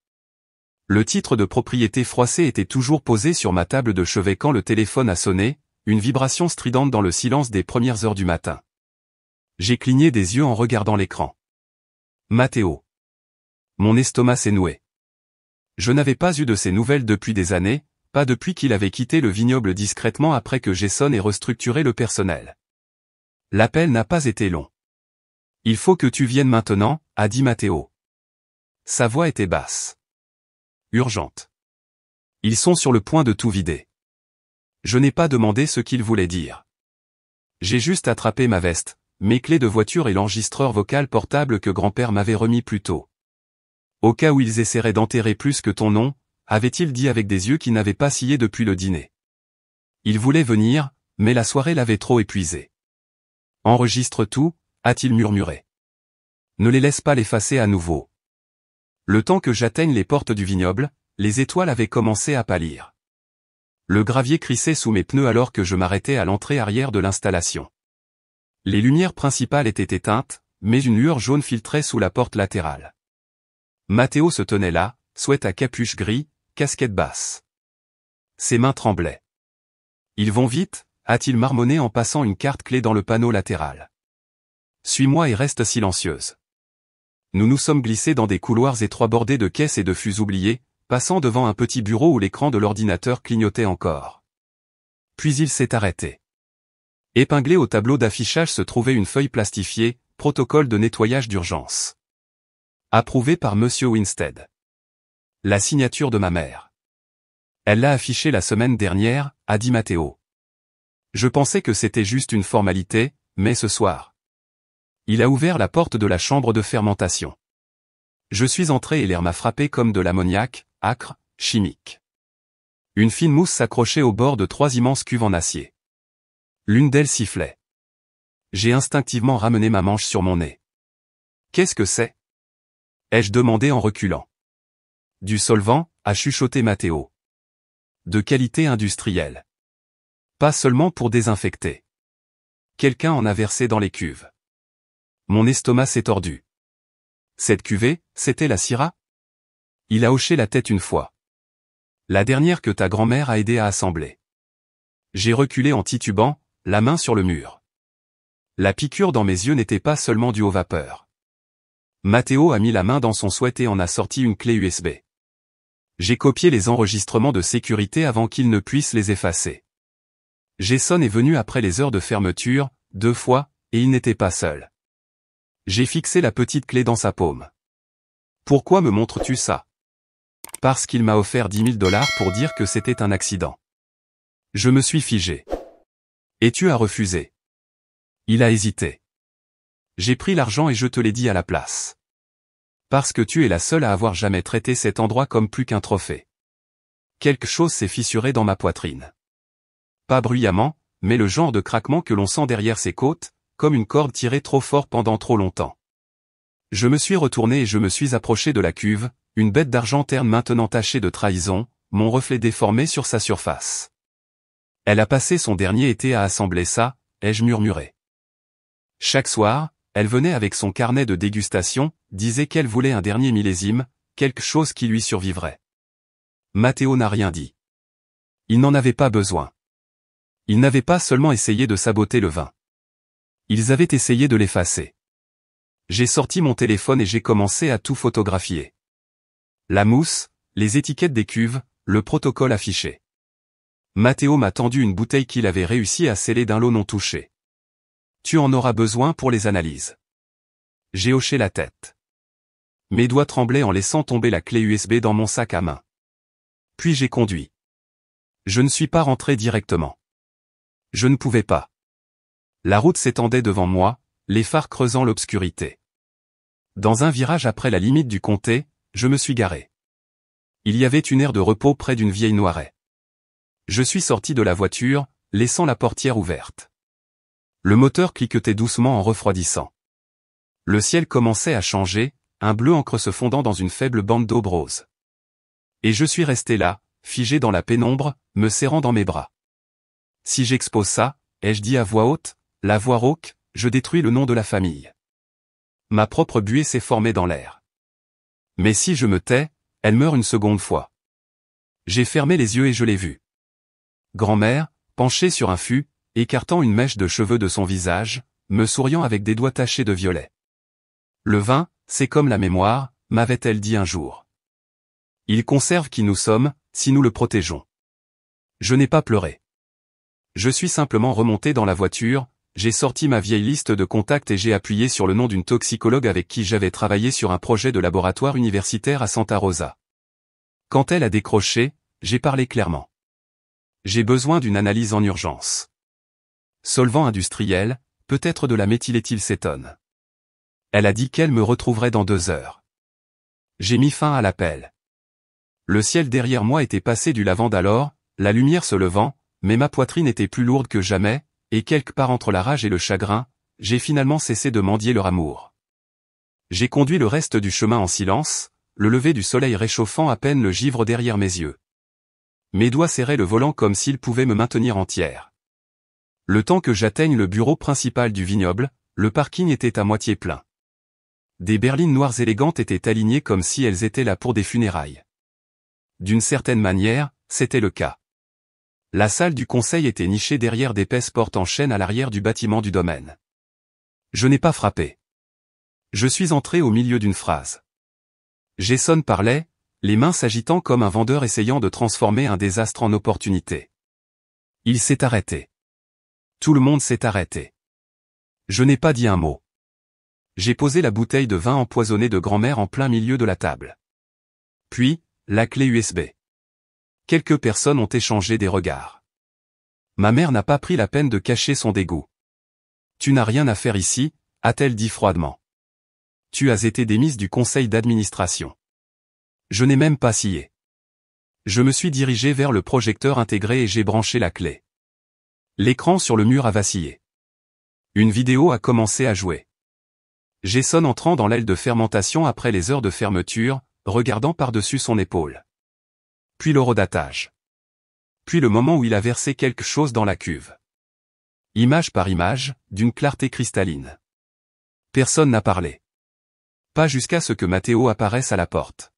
Speaker 1: Le titre de propriété froissé était toujours posé sur ma table de chevet quand le téléphone a sonné, une vibration stridente dans le silence des premières heures du matin. J'ai cligné des yeux en regardant l'écran. Matteo. Mon estomac s'est noué. Je n'avais pas eu de ses nouvelles depuis des années, pas depuis qu'il avait quitté le vignoble discrètement après que Jason ait restructuré le personnel. L'appel n'a pas été long. Il faut que tu viennes maintenant, a dit Matteo. Sa voix était basse. Urgente. Ils sont sur le point de tout vider. Je n'ai pas demandé ce qu'ils voulaient dire. J'ai juste attrapé ma veste, mes clés de voiture et l'enregistreur vocal portable que grand-père m'avait remis plus tôt. Au cas où ils essaieraient d'enterrer plus que ton nom, avait-il dit avec des yeux qui n'avaient pas scié depuis le dîner. Il voulait venir, mais la soirée l'avait trop épuisé. Enregistre tout, a-t-il murmuré. Ne les laisse pas l'effacer à nouveau. Le temps que j'atteigne les portes du vignoble, les étoiles avaient commencé à pâlir. Le gravier crissait sous mes pneus alors que je m'arrêtais à l'entrée arrière de l'installation. Les lumières principales étaient éteintes, mais une lueur jaune filtrait sous la porte latérale. Matteo se tenait là, sweat à capuche gris, casquette basse. Ses mains tremblaient. Ils vont vite, a-t-il marmonné en passant une carte clé dans le panneau latéral. Suis-moi et reste silencieuse. Nous nous sommes glissés dans des couloirs étroits bordés de caisses et de fûts oubliés, passant devant un petit bureau où l'écran de l'ordinateur clignotait encore. Puis il s'est arrêté. Épinglé au tableau d'affichage se trouvait une feuille plastifiée, protocole de nettoyage d'urgence. Approuvé par Monsieur Winstead. La signature de ma mère. Elle l'a affiché la semaine dernière, a dit Matteo. Je pensais que c'était juste une formalité, mais ce soir. Il a ouvert la porte de la chambre de fermentation. Je suis entré et l'air m'a frappé comme de l'ammoniac, âcre, chimique. Une fine mousse s'accrochait au bord de 3 immenses cuves en acier. L'une d'elles sifflait. J'ai instinctivement ramené ma manche sur mon nez. Qu'est-ce que c'est? Ai-je demandé en reculant. Du solvant, a chuchoté Matteo. De qualité industrielle. Pas seulement pour désinfecter. Quelqu'un en a versé dans les cuves. Mon estomac s'est tordu. Cette cuvée, c'était la Syrah? Il a hoché la tête une fois. La dernière que ta grand-mère a aidé à assembler. J'ai reculé en titubant, la main sur le mur. La piqûre dans mes yeux n'était pas seulement due aux vapeurs. Matteo a mis la main dans son sweat et en a sorti une clé USB. J'ai copié les enregistrements de sécurité avant qu'il ne puisse les effacer. Jason est venu après les heures de fermeture, 2 fois, et il n'était pas seul. J'ai fixé la petite clé dans sa paume. Pourquoi me montres-tu ça? Parce qu'il m'a offert 10 000 $ pour dire que c'était un accident. Je me suis figé. Et tu as refusé. Il a hésité. J'ai pris l'argent et je te l'ai dit à la place. Parce que tu es la seule à avoir jamais traité cet endroit comme plus qu'un trophée. Quelque chose s'est fissuré dans ma poitrine. Pas bruyamment, mais le genre de craquement que l'on sent derrière ses côtes, comme une corde tirée trop fort pendant trop longtemps. Je me suis retourné et je me suis approché de la cuve, une bête d'argent terne maintenant tachée de trahison, mon reflet déformé sur sa surface. Elle a passé son dernier été à assembler ça, ai-je murmuré. Chaque soir, elle venait avec son carnet de dégustation, disait qu'elle voulait un dernier millésime, quelque chose qui lui survivrait. Matteo n'a rien dit. Il n'en avait pas besoin. Ils n'avaient pas seulement essayé de saboter le vin. Ils avaient essayé de l'effacer. J'ai sorti mon téléphone et j'ai commencé à tout photographier. La mousse, les étiquettes des cuves, le protocole affiché. Matteo m'a tendu une bouteille qu'il avait réussi à sceller d'un lot non touché. Tu en auras besoin pour les analyses. J'ai hoché la tête. Mes doigts tremblaient en laissant tomber la clé USB dans mon sac à main. Puis j'ai conduit. Je ne suis pas rentré directement. Je ne pouvais pas. La route s'étendait devant moi, les phares creusant l'obscurité. Dans un virage après la limite du comté, je me suis garé. Il y avait une aire de repos près d'une vieille noiret. Je suis sorti de la voiture, laissant la portière ouverte. Le moteur cliquetait doucement en refroidissant. Le ciel commençait à changer, un bleu encre se fondant dans une faible bande d'aube rose. Et je suis resté là, figé dans la pénombre, me serrant dans mes bras. Si j'expose ça, ai-je dit à voix haute, la voix rauque, je détruis le nom de la famille. Ma propre buée s'est formée dans l'air. Mais si je me tais, elle meurt une seconde fois. J'ai fermé les yeux et je l'ai vue. Grand-mère, penchée sur un fût, écartant une mèche de cheveux de son visage, me souriant avec des doigts tachés de violet. Le vin, c'est comme la mémoire, m'avait-elle dit un jour. Il conserve qui nous sommes, si nous le protégeons. Je n'ai pas pleuré. Je suis simplement remonté dans la voiture, j'ai sorti ma vieille liste de contacts et j'ai appuyé sur le nom d'une toxicologue avec qui j'avais travaillé sur un projet de laboratoire universitaire à Santa Rosa. Quand elle a décroché, j'ai parlé clairement. J'ai besoin d'une analyse en urgence. Solvant industriel, peut-être de la méthyléthylcétone. Elle a dit qu'elle me retrouverait dans 2 heures. J'ai mis fin à l'appel. Le ciel derrière moi était passé du lavande alors, la lumière se levant, mais ma poitrine était plus lourde que jamais, et quelque part entre la rage et le chagrin, j'ai finalement cessé de mendier leur amour. J'ai conduit le reste du chemin en silence, le lever du soleil réchauffant à peine le givre derrière mes yeux. Mes doigts serraient le volant comme s'ils pouvaient me maintenir entière. Le temps que j'atteigne le bureau principal du vignoble, le parking était à moitié plein. Des berlines noires élégantes étaient alignées comme si elles étaient là pour des funérailles. D'une certaine manière, c'était le cas. La salle du conseil était nichée derrière d'épaisses portes en chêne à l'arrière du bâtiment du domaine. Je n'ai pas frappé. Je suis entré au milieu d'une phrase. Jason parlait, les mains s'agitant comme un vendeur essayant de transformer un désastre en opportunité. Il s'est arrêté. Tout le monde s'est arrêté. Je n'ai pas dit un mot. J'ai posé la bouteille de vin empoisonné de grand-mère en plein milieu de la table. Puis, la clé USB. Quelques personnes ont échangé des regards. Ma mère n'a pas pris la peine de cacher son dégoût. Tu n'as rien à faire ici, a-t-elle dit froidement. Tu as été démise du conseil d'administration. Je n'ai même pas scié. Je me suis dirigé vers le projecteur intégré et j'ai branché la clé. L'écran sur le mur a vacillé. Une vidéo a commencé à jouer. Jason entrant dans l'aile de fermentation après les heures de fermeture, regardant par-dessus son épaule. Puis le rodatage. Puis le moment où il a versé quelque chose dans la cuve. Image par image, d'une clarté cristalline. Personne n'a parlé. Pas jusqu'à ce que Matteo apparaisse à la porte.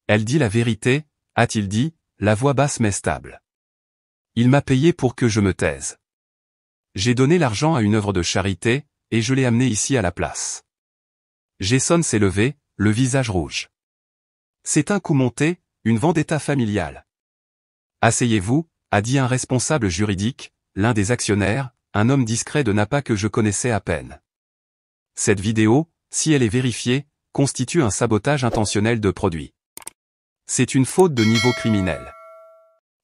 Speaker 1: Elle dit la vérité, a-t-il dit, la voix basse mais stable. Il m'a payé pour que je me taise. J'ai donné l'argent à une œuvre de charité, et je l'ai amené ici à la place. Jason s'est levé, le visage rouge. C'est un coup monté, une vendetta familiale. Asseyez-vous, a dit un responsable juridique, l'un des actionnaires, un homme discret de Napa que je connaissais à peine. Cette vidéo, si elle est vérifiée, constitue un sabotage intentionnel de produit. C'est une faute de niveau criminel.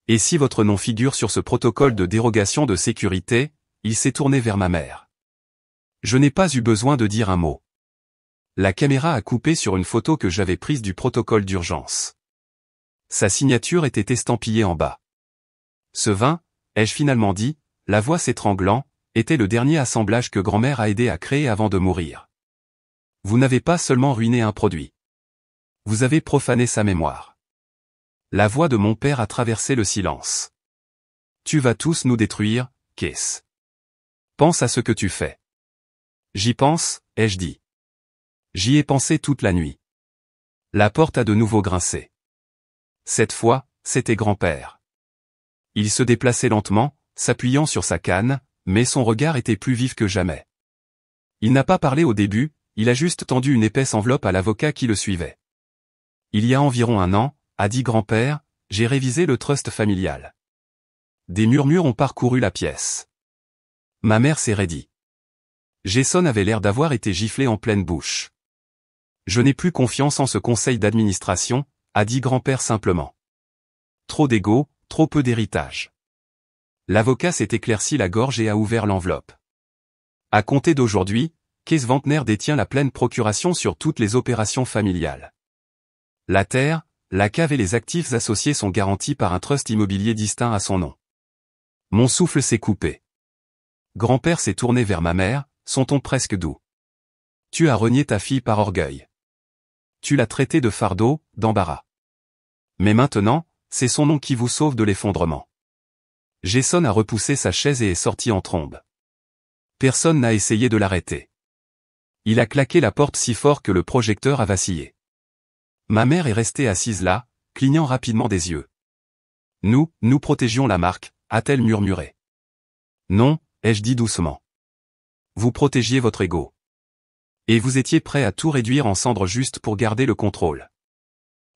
Speaker 1: Et si votre nom figure sur ce protocole de dérogation de sécurité, il s'est tourné vers ma mère. Je n'ai pas eu besoin de dire un mot. La caméra a coupé sur une photo que j'avais prise du protocole d'urgence. Sa signature était estampillée en bas. Ce vin, ai-je finalement dit, la voix s'étranglant, était le dernier assemblage que grand-mère a aidé à créer avant de mourir. Vous n'avez pas seulement ruiné un produit. Vous avez profané sa mémoire. La voix de mon père a traversé le silence. Tu vas tous nous détruire, Kees. Pense à ce que tu fais. J'y pense, ai-je dit. J'y ai pensé toute la nuit. La porte a de nouveau grincé. Cette fois, c'était grand-père. Il se déplaçait lentement, s'appuyant sur sa canne, mais son regard était plus vif que jamais. Il n'a pas parlé au début, il a juste tendu une épaisse enveloppe à l'avocat qui le suivait. Il y a environ 1 an, a dit grand-père, j'ai révisé le trust familial. Des murmures ont parcouru la pièce. Ma mère s'est raidie. Jason avait l'air d'avoir été giflé en pleine bouche. Je n'ai plus confiance en ce conseil d'administration, a dit grand-père simplement. Trop d'ego, trop peu d'héritage. L'avocat s'est éclairci la gorge et a ouvert l'enveloppe. À compter d'aujourd'hui, Kees Vantner détient la pleine procuration sur toutes les opérations familiales. La terre, la cave et les actifs associés sont garantis par un trust immobilier distinct à son nom. Mon souffle s'est coupé. Grand-père s'est tourné vers ma mère, son ton presque doux. Tu as renié ta fille par orgueil. Tu l'as traitée de fardeau, d'embarras. Mais maintenant, c'est son nom qui vous sauve de l'effondrement. Jason a repoussé sa chaise et est sorti en trombe. Personne n'a essayé de l'arrêter. Il a claqué la porte si fort que le projecteur a vacillé. Ma mère est restée assise là, clignant rapidement des yeux. Nous protégions la marque, a-t-elle murmuré. Non, ai-je dit doucement. Vous protégiez votre ego. Et vous étiez prêt à tout réduire en cendres juste pour garder le contrôle.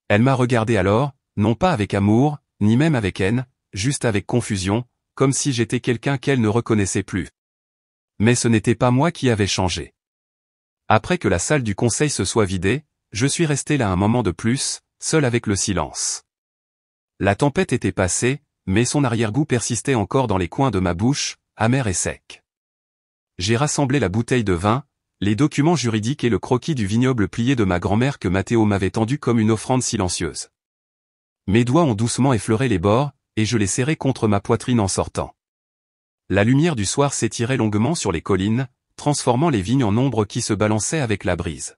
Speaker 1: Elle m'a regardé alors, non pas avec amour, ni même avec haine, juste avec confusion, comme si j'étais quelqu'un qu'elle ne reconnaissait plus. Mais ce n'était pas moi qui avais changé. Après que la salle du conseil se soit vidée, je suis resté là un moment de plus, seul avec le silence. La tempête était passée, mais son arrière-goût persistait encore dans les coins de ma bouche, amer et sec. J'ai rassemblé la bouteille de vin, les documents juridiques et le croquis du vignoble plié de ma grand-mère que Mathéo m'avait tendu comme une offrande silencieuse. Mes doigts ont doucement effleuré les bords, et je les serrai contre ma poitrine en sortant. La lumière du soir s'étirait longuement sur les collines, transformant les vignes en ombres qui se balançaient avec la brise.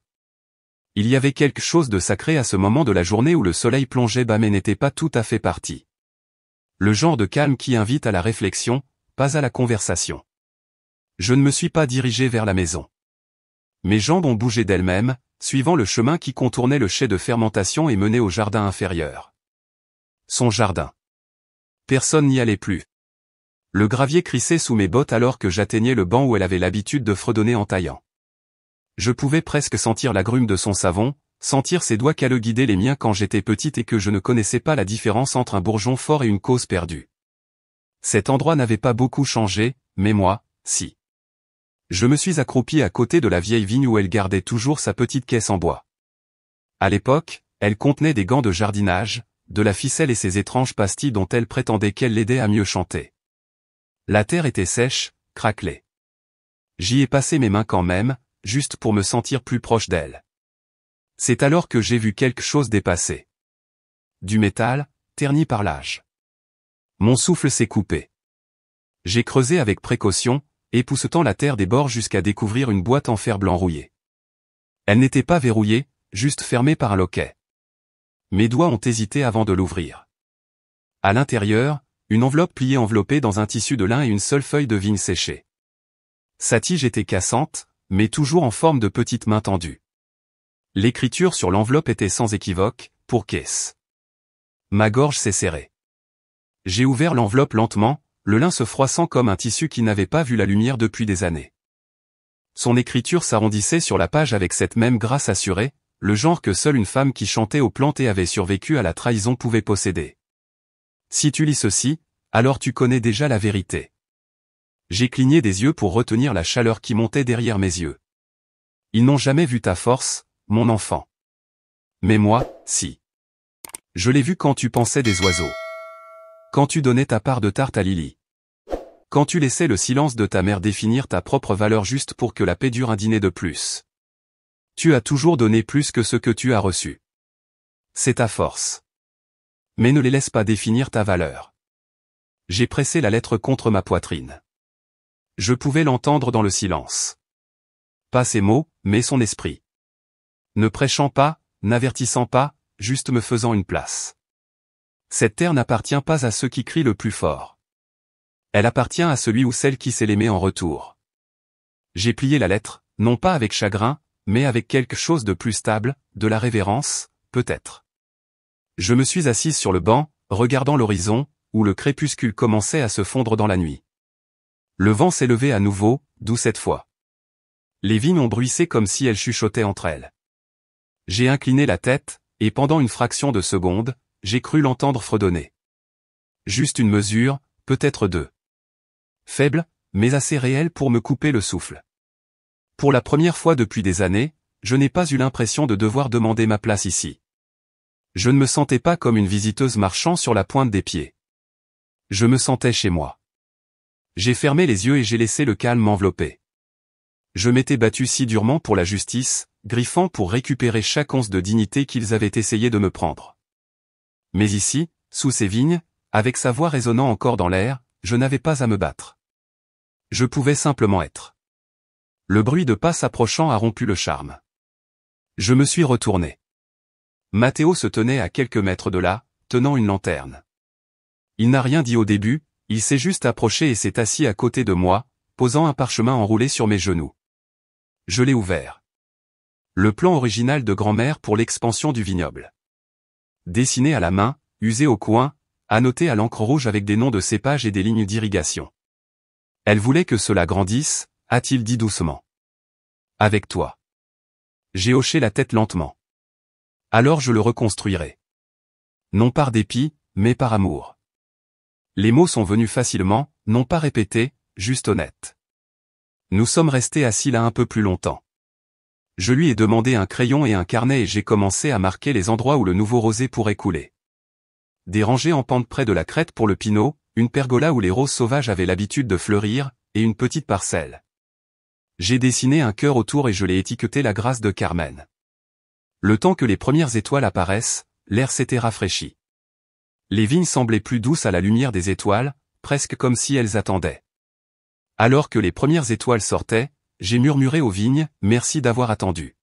Speaker 1: Il y avait quelque chose de sacré à ce moment de la journée où le soleil plongeait bas mais n'était pas tout à fait parti. Le genre de calme qui invite à la réflexion, pas à la conversation. Je ne me suis pas dirigé vers la maison. Mes jambes ont bougé d'elles-mêmes, suivant le chemin qui contournait le chai de fermentation et menait au jardin inférieur. Son jardin. Personne n'y allait plus. Le gravier crissait sous mes bottes alors que j'atteignais le banc où elle avait l'habitude de fredonner en taillant. Je pouvais presque sentir l'agrume de son savon, sentir ses doigts calleux guider les miens quand j'étais petite et que je ne connaissais pas la différence entre un bourgeon fort et une cause perdue. Cet endroit n'avait pas beaucoup changé, mais moi, si. Je me suis accroupi à côté de la vieille vigne où elle gardait toujours sa petite caisse en bois. À l'époque, elle contenait des gants de jardinage, de la ficelle et ces étranges pastilles dont elle prétendait qu'elle l'aidait à mieux chanter. La terre était sèche, craquelée. J'y ai passé mes mains quand même, juste pour me sentir plus proche d'elle. C'est alors que j'ai vu quelque chose dépasser. Du métal, terni par l'âge. Mon souffle s'est coupé. J'ai creusé avec précaution, époussetant la terre des bords jusqu'à découvrir une boîte en fer blanc rouillé. Elle n'était pas verrouillée, juste fermée par un loquet. Mes doigts ont hésité avant de l'ouvrir. À l'intérieur, une enveloppe pliée enveloppée dans un tissu de lin et une seule feuille de vigne séchée. Sa tige était cassante, mais toujours en forme de petite main tendue. L'écriture sur l'enveloppe était sans équivoque, pour Kees. Ma gorge s'est serrée. J'ai ouvert l'enveloppe lentement, le lin se froissant comme un tissu qui n'avait pas vu la lumière depuis des années. Son écriture s'arrondissait sur la page avec cette même grâce assurée, le genre que seule une femme qui chantait aux plantes et avait survécu à la trahison pouvait posséder. Si tu lis ceci, alors tu connais déjà la vérité. J'ai cligné des yeux pour retenir la chaleur qui montait derrière mes yeux. Ils n'ont jamais vu ta force, mon enfant. Mais moi, si. Je l'ai vu quand tu pensais des oiseaux. Quand tu donnais ta part de tarte à Lily. Quand tu laissais le silence de ta mère définir ta propre valeur juste pour que la paix dure un dîner de plus. Tu as toujours donné plus que ce que tu as reçu. C'est ta force. Mais ne les laisse pas définir ta valeur. J'ai pressé la lettre contre ma poitrine. Je pouvais l'entendre dans le silence. Pas ses mots, mais son esprit. Ne prêchant pas, n'avertissant pas, juste me faisant une place. Cette terre n'appartient pas à ceux qui crient le plus fort. Elle appartient à celui ou celle qui sait l'aimer en retour. J'ai plié la lettre, non pas avec chagrin, mais avec quelque chose de plus stable, de la révérence, peut-être. Je me suis assise sur le banc, regardant l'horizon, où le crépuscule commençait à se fondre dans la nuit. Le vent s'est levé à nouveau, doux cette fois. Les vignes ont bruissé comme si elles chuchotaient entre elles. J'ai incliné la tête, et pendant une fraction de seconde, j'ai cru l'entendre fredonner. Juste une mesure, peut-être deux. Faible, mais assez réelle pour me couper le souffle. Pour la première fois depuis des années, je n'ai pas eu l'impression de devoir demander ma place ici. Je ne me sentais pas comme une visiteuse marchant sur la pointe des pieds. Je me sentais chez moi. J'ai fermé les yeux et j'ai laissé le calme m'envelopper. Je m'étais battu si durement pour la justice, griffant pour récupérer chaque once de dignité qu'ils avaient essayé de me prendre. Mais ici, sous ces vignes, avec sa voix résonnant encore dans l'air, je n'avais pas à me battre. Je pouvais simplement être. Le bruit de pas s'approchant a rompu le charme. Je me suis retourné. Matteo se tenait à quelques mètres de là, tenant une lanterne. Il n'a rien dit au début, il s'est juste approché et s'est assis à côté de moi, posant un parchemin enroulé sur mes genoux. Je l'ai ouvert. Le plan original de grand-mère pour l'expansion du vignoble. Dessiné à la main, usé au coin, annoté à l'encre rouge avec des noms de cépages et des lignes d'irrigation. Elle voulait que cela grandisse, a-t-il dit doucement. Avec toi. J'ai hoché la tête lentement. Alors je le reconstruirai. Non par dépit, mais par amour. Les mots sont venus facilement, non pas répétés, juste honnêtes. Nous sommes restés assis là un peu plus longtemps. Je lui ai demandé un crayon et un carnet et j'ai commencé à marquer les endroits où le nouveau rosé pourrait couler. Des rangées en pente près de la crête pour le pinot, une pergola où les roses sauvages avaient l'habitude de fleurir, et une petite parcelle. J'ai dessiné un cœur autour et je l'ai étiqueté la grâce de Carmen. Le temps que les premières étoiles apparaissent, l'air s'était rafraîchi. Les vignes semblaient plus douces à la lumière des étoiles, presque comme si elles attendaient. Alors que les premières étoiles sortaient, j'ai murmuré aux vignes, merci d'avoir attendu.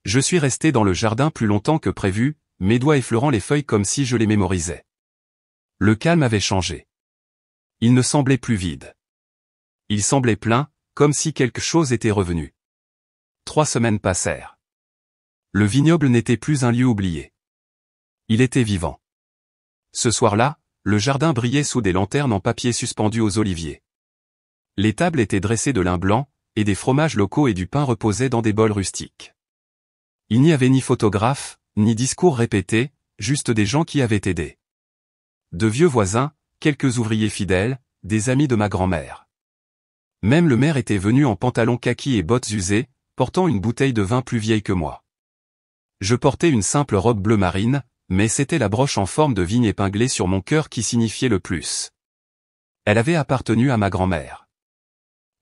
Speaker 1: Je suis resté dans le jardin plus longtemps que prévu, mes doigts effleurant les feuilles comme si je les mémorisais. Le calme avait changé. Il ne semblait plus vide. Il semblait plein, comme si quelque chose était revenu. 3 semaines passèrent. Le vignoble n'était plus un lieu oublié. Il était vivant. Ce soir-là, le jardin brillait sous des lanternes en papier suspendues aux oliviers. Les tables étaient dressées de lin blanc, et des fromages locaux et du pain reposaient dans des bols rustiques. Il n'y avait ni photographe, ni discours répétés, juste des gens qui avaient aidé. De vieux voisins, quelques ouvriers fidèles, des amis de ma grand-mère. Même le maire était venu en pantalon kaki et bottes usées, portant une bouteille de vin plus vieille que moi. Je portais une simple robe bleu marine, mais c'était la broche en forme de vigne épinglée sur mon cœur qui signifiait le plus. Elle avait appartenu à ma grand-mère.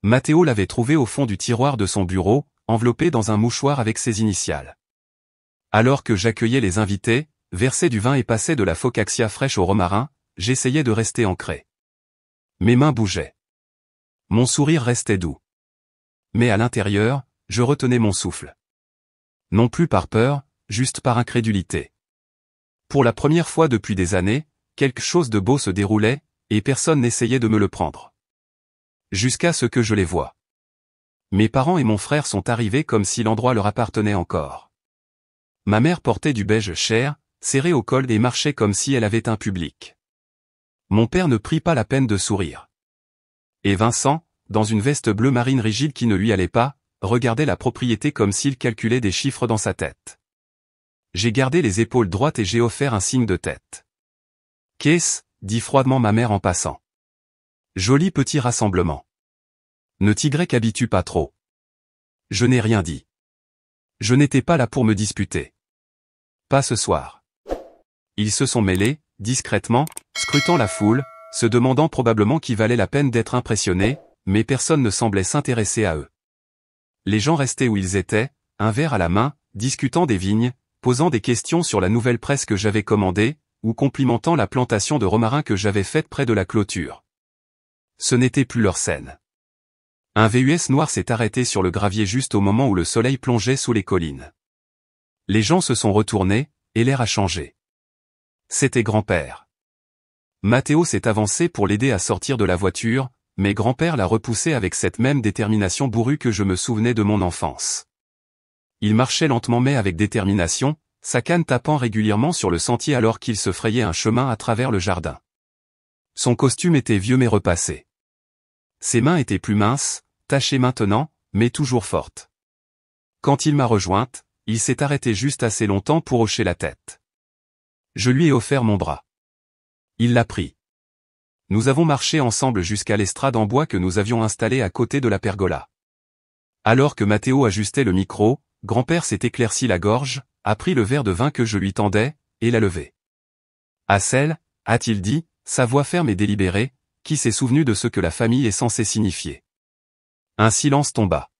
Speaker 1: Matteo l'avait trouvée au fond du tiroir de son bureau, enveloppée dans un mouchoir avec ses initiales. Alors que j'accueillais les invités, versais du vin et passais de la focaccia fraîche au romarin, j'essayais de rester ancré. Mes mains bougeaient. Mon sourire restait doux. Mais à l'intérieur, je retenais mon souffle. Non plus par peur, juste par incrédulité. Pour la première fois depuis des années, quelque chose de beau se déroulait, et personne n'essayait de me le prendre. Jusqu'à ce que je les voie. Mes parents et mon frère sont arrivés comme si l'endroit leur appartenait encore. Ma mère portait du beige chair, serré au col et marchait comme si elle avait un public. Mon père ne prit pas la peine de sourire. Et Vincent, dans une veste bleu marine rigide qui ne lui allait pas, regardait la propriété comme s'il calculait des chiffres dans sa tête. J'ai gardé les épaules droites et j'ai offert un signe de tête. Qu'est-ce, dit froidement ma mère en passant. Joli petit rassemblement. Ne t'habitue pas trop. Je n'ai rien dit. Je n'étais pas là pour me disputer. Pas ce soir. Ils se sont mêlés, discrètement, scrutant la foule, se demandant probablement qui valait la peine d'être impressionné, mais personne ne semblait s'intéresser à eux. Les gens restaient où ils étaient, un verre à la main, discutant des vignes, posant des questions sur la nouvelle presse que j'avais commandée, ou complimentant la plantation de romarin que j'avais faite près de la clôture. Ce n'était plus leur scène. Un VUS noir s'est arrêté sur le gravier juste au moment où le soleil plongeait sous les collines. Les gens se sont retournés, et l'air a changé. C'était grand-père. Matteo s'est avancé pour l'aider à sortir de la voiture, mais grand-père l'a repoussé avec cette même détermination bourrue que je me souvenais de mon enfance. Il marchait lentement mais avec détermination, sa canne tapant régulièrement sur le sentier alors qu'il se frayait un chemin à travers le jardin. Son costume était vieux mais repassé. Ses mains étaient plus minces, tachées maintenant, mais toujours fortes. Quand il m'a rejointe, il s'est arrêté juste assez longtemps pour hocher la tête. Je lui ai offert mon bras. Il l'a pris. Nous avons marché ensemble jusqu'à l'estrade en bois que nous avions installée à côté de la pergola. Alors que Matteo ajustait le micro, grand-père s'est éclairci la gorge, a pris le verre de vin que je lui tendais, et l'a levé. Assel, a-t-il dit, sa voix ferme et délibérée, qui s'est souvenu de ce que la famille est censée signifier. Un silence tomba.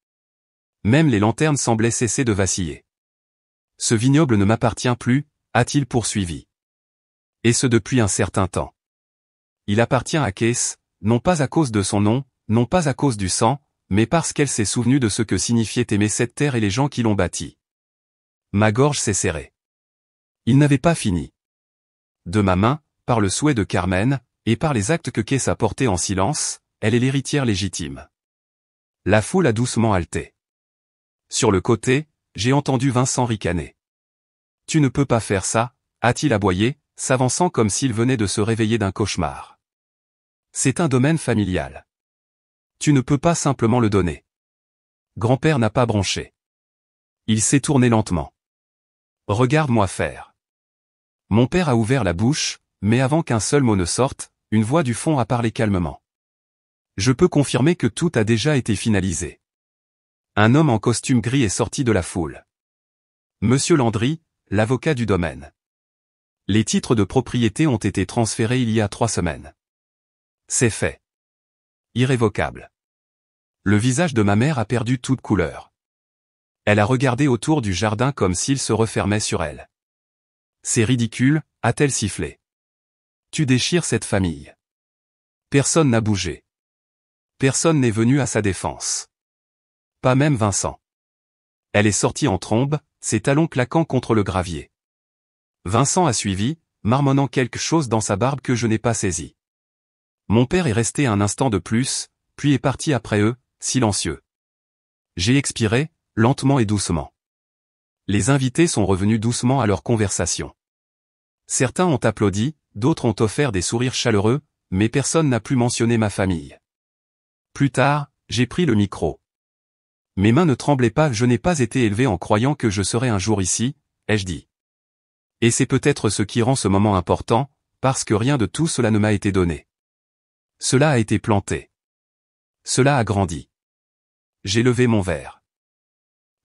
Speaker 1: Même les lanternes semblaient cesser de vaciller. Ce vignoble ne m'appartient plus, a-t-il poursuivi. Et ce depuis un certain temps. Il appartient à Case, non pas à cause de son nom, non pas à cause du sang, mais parce qu'elle s'est souvenue de ce que signifiait aimer cette terre et les gens qui l'ont bâtie. Ma gorge s'est serrée. Il n'avait pas fini. De ma main, par le souhait de Carmen, et par les actes que Case a portés en silence, elle est l'héritière légitime. La foule a doucement halté. Sur le côté, j'ai entendu Vincent ricaner. Tu ne peux pas faire ça, a-t-il aboyé, s'avançant comme s'il venait de se réveiller d'un cauchemar. C'est un domaine familial. Tu ne peux pas simplement le donner. Grand-père n'a pas bronché. Il s'est tourné lentement. Regarde-moi faire. Mon père a ouvert la bouche, mais avant qu'un seul mot ne sorte, une voix du fond a parlé calmement. Je peux confirmer que tout a déjà été finalisé. Un homme en costume gris est sorti de la foule. Monsieur Landry, l'avocat du domaine. Les titres de propriété ont été transférés il y a 3 semaines. C'est fait. Irrévocable. Le visage de ma mère a perdu toute couleur. Elle a regardé autour du jardin comme s'il se refermait sur elle. C'est ridicule, a-t-elle sifflé. Tu déchires cette famille. Personne n'a bougé. Personne n'est venu à sa défense. Pas même Vincent. Elle est sortie en trombe, ses talons claquant contre le gravier. Vincent a suivi, marmonnant quelque chose dans sa barbe que je n'ai pas saisi. Mon père est resté un instant de plus, puis est parti après eux, silencieux. J'ai expiré, lentement et doucement. Les invités sont revenus doucement à leur conversation. Certains ont applaudi, d'autres ont offert des sourires chaleureux, mais personne n'a plus mentionné ma famille. Plus tard, j'ai pris le micro. Mes mains ne tremblaient pas, je n'ai pas été élevé en croyant que je serais un jour ici, ai-je dit. Et c'est peut-être ce qui rend ce moment important, parce que rien de tout cela ne m'a été donné. Cela a été planté. Cela a grandi. J'ai levé mon verre.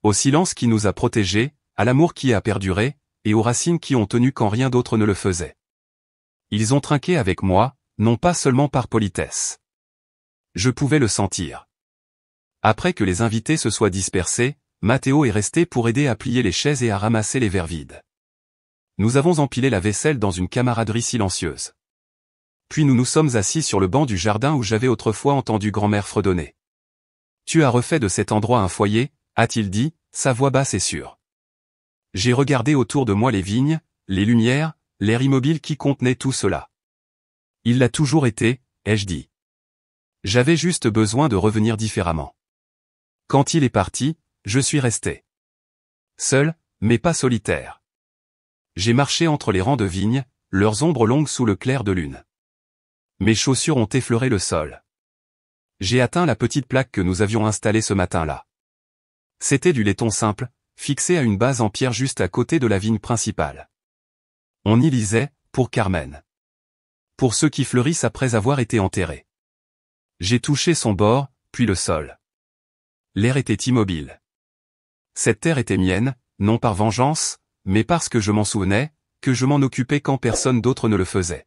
Speaker 1: Au silence qui nous a protégés, à l'amour qui a perduré, et aux racines qui ont tenu quand rien d'autre ne le faisait. Ils ont trinqué avec moi, non pas seulement par politesse. Je pouvais le sentir. Après que les invités se soient dispersés, Matteo est resté pour aider à plier les chaises et à ramasser les verres vides. Nous avons empilé la vaisselle dans une camaraderie silencieuse. Puis nous nous sommes assis sur le banc du jardin où j'avais autrefois entendu grand-mère fredonner. Tu as refait de cet endroit un foyer, a-t-il dit, sa voix basse et sûre. J'ai regardé autour de moi les vignes, les lumières, l'air immobile qui contenait tout cela. Il l'a toujours été, ai-je dit. J'avais juste besoin de revenir différemment. Quand il est parti, je suis resté. Seul, mais pas solitaire. J'ai marché entre les rangs de vignes, leurs ombres longues sous le clair de lune. Mes chaussures ont effleuré le sol. J'ai atteint la petite plaque que nous avions installée ce matin-là. C'était du laiton simple, fixé à une base en pierre juste à côté de la vigne principale. On y lisait, pour Carmen. Pour ceux qui fleurissent après avoir été enterrés. J'ai touché son bord, puis le sol. L'air était immobile. Cette terre était mienne, non par vengeance, mais parce que je m'en souvenais, que je m'en occupais quand personne d'autre ne le faisait.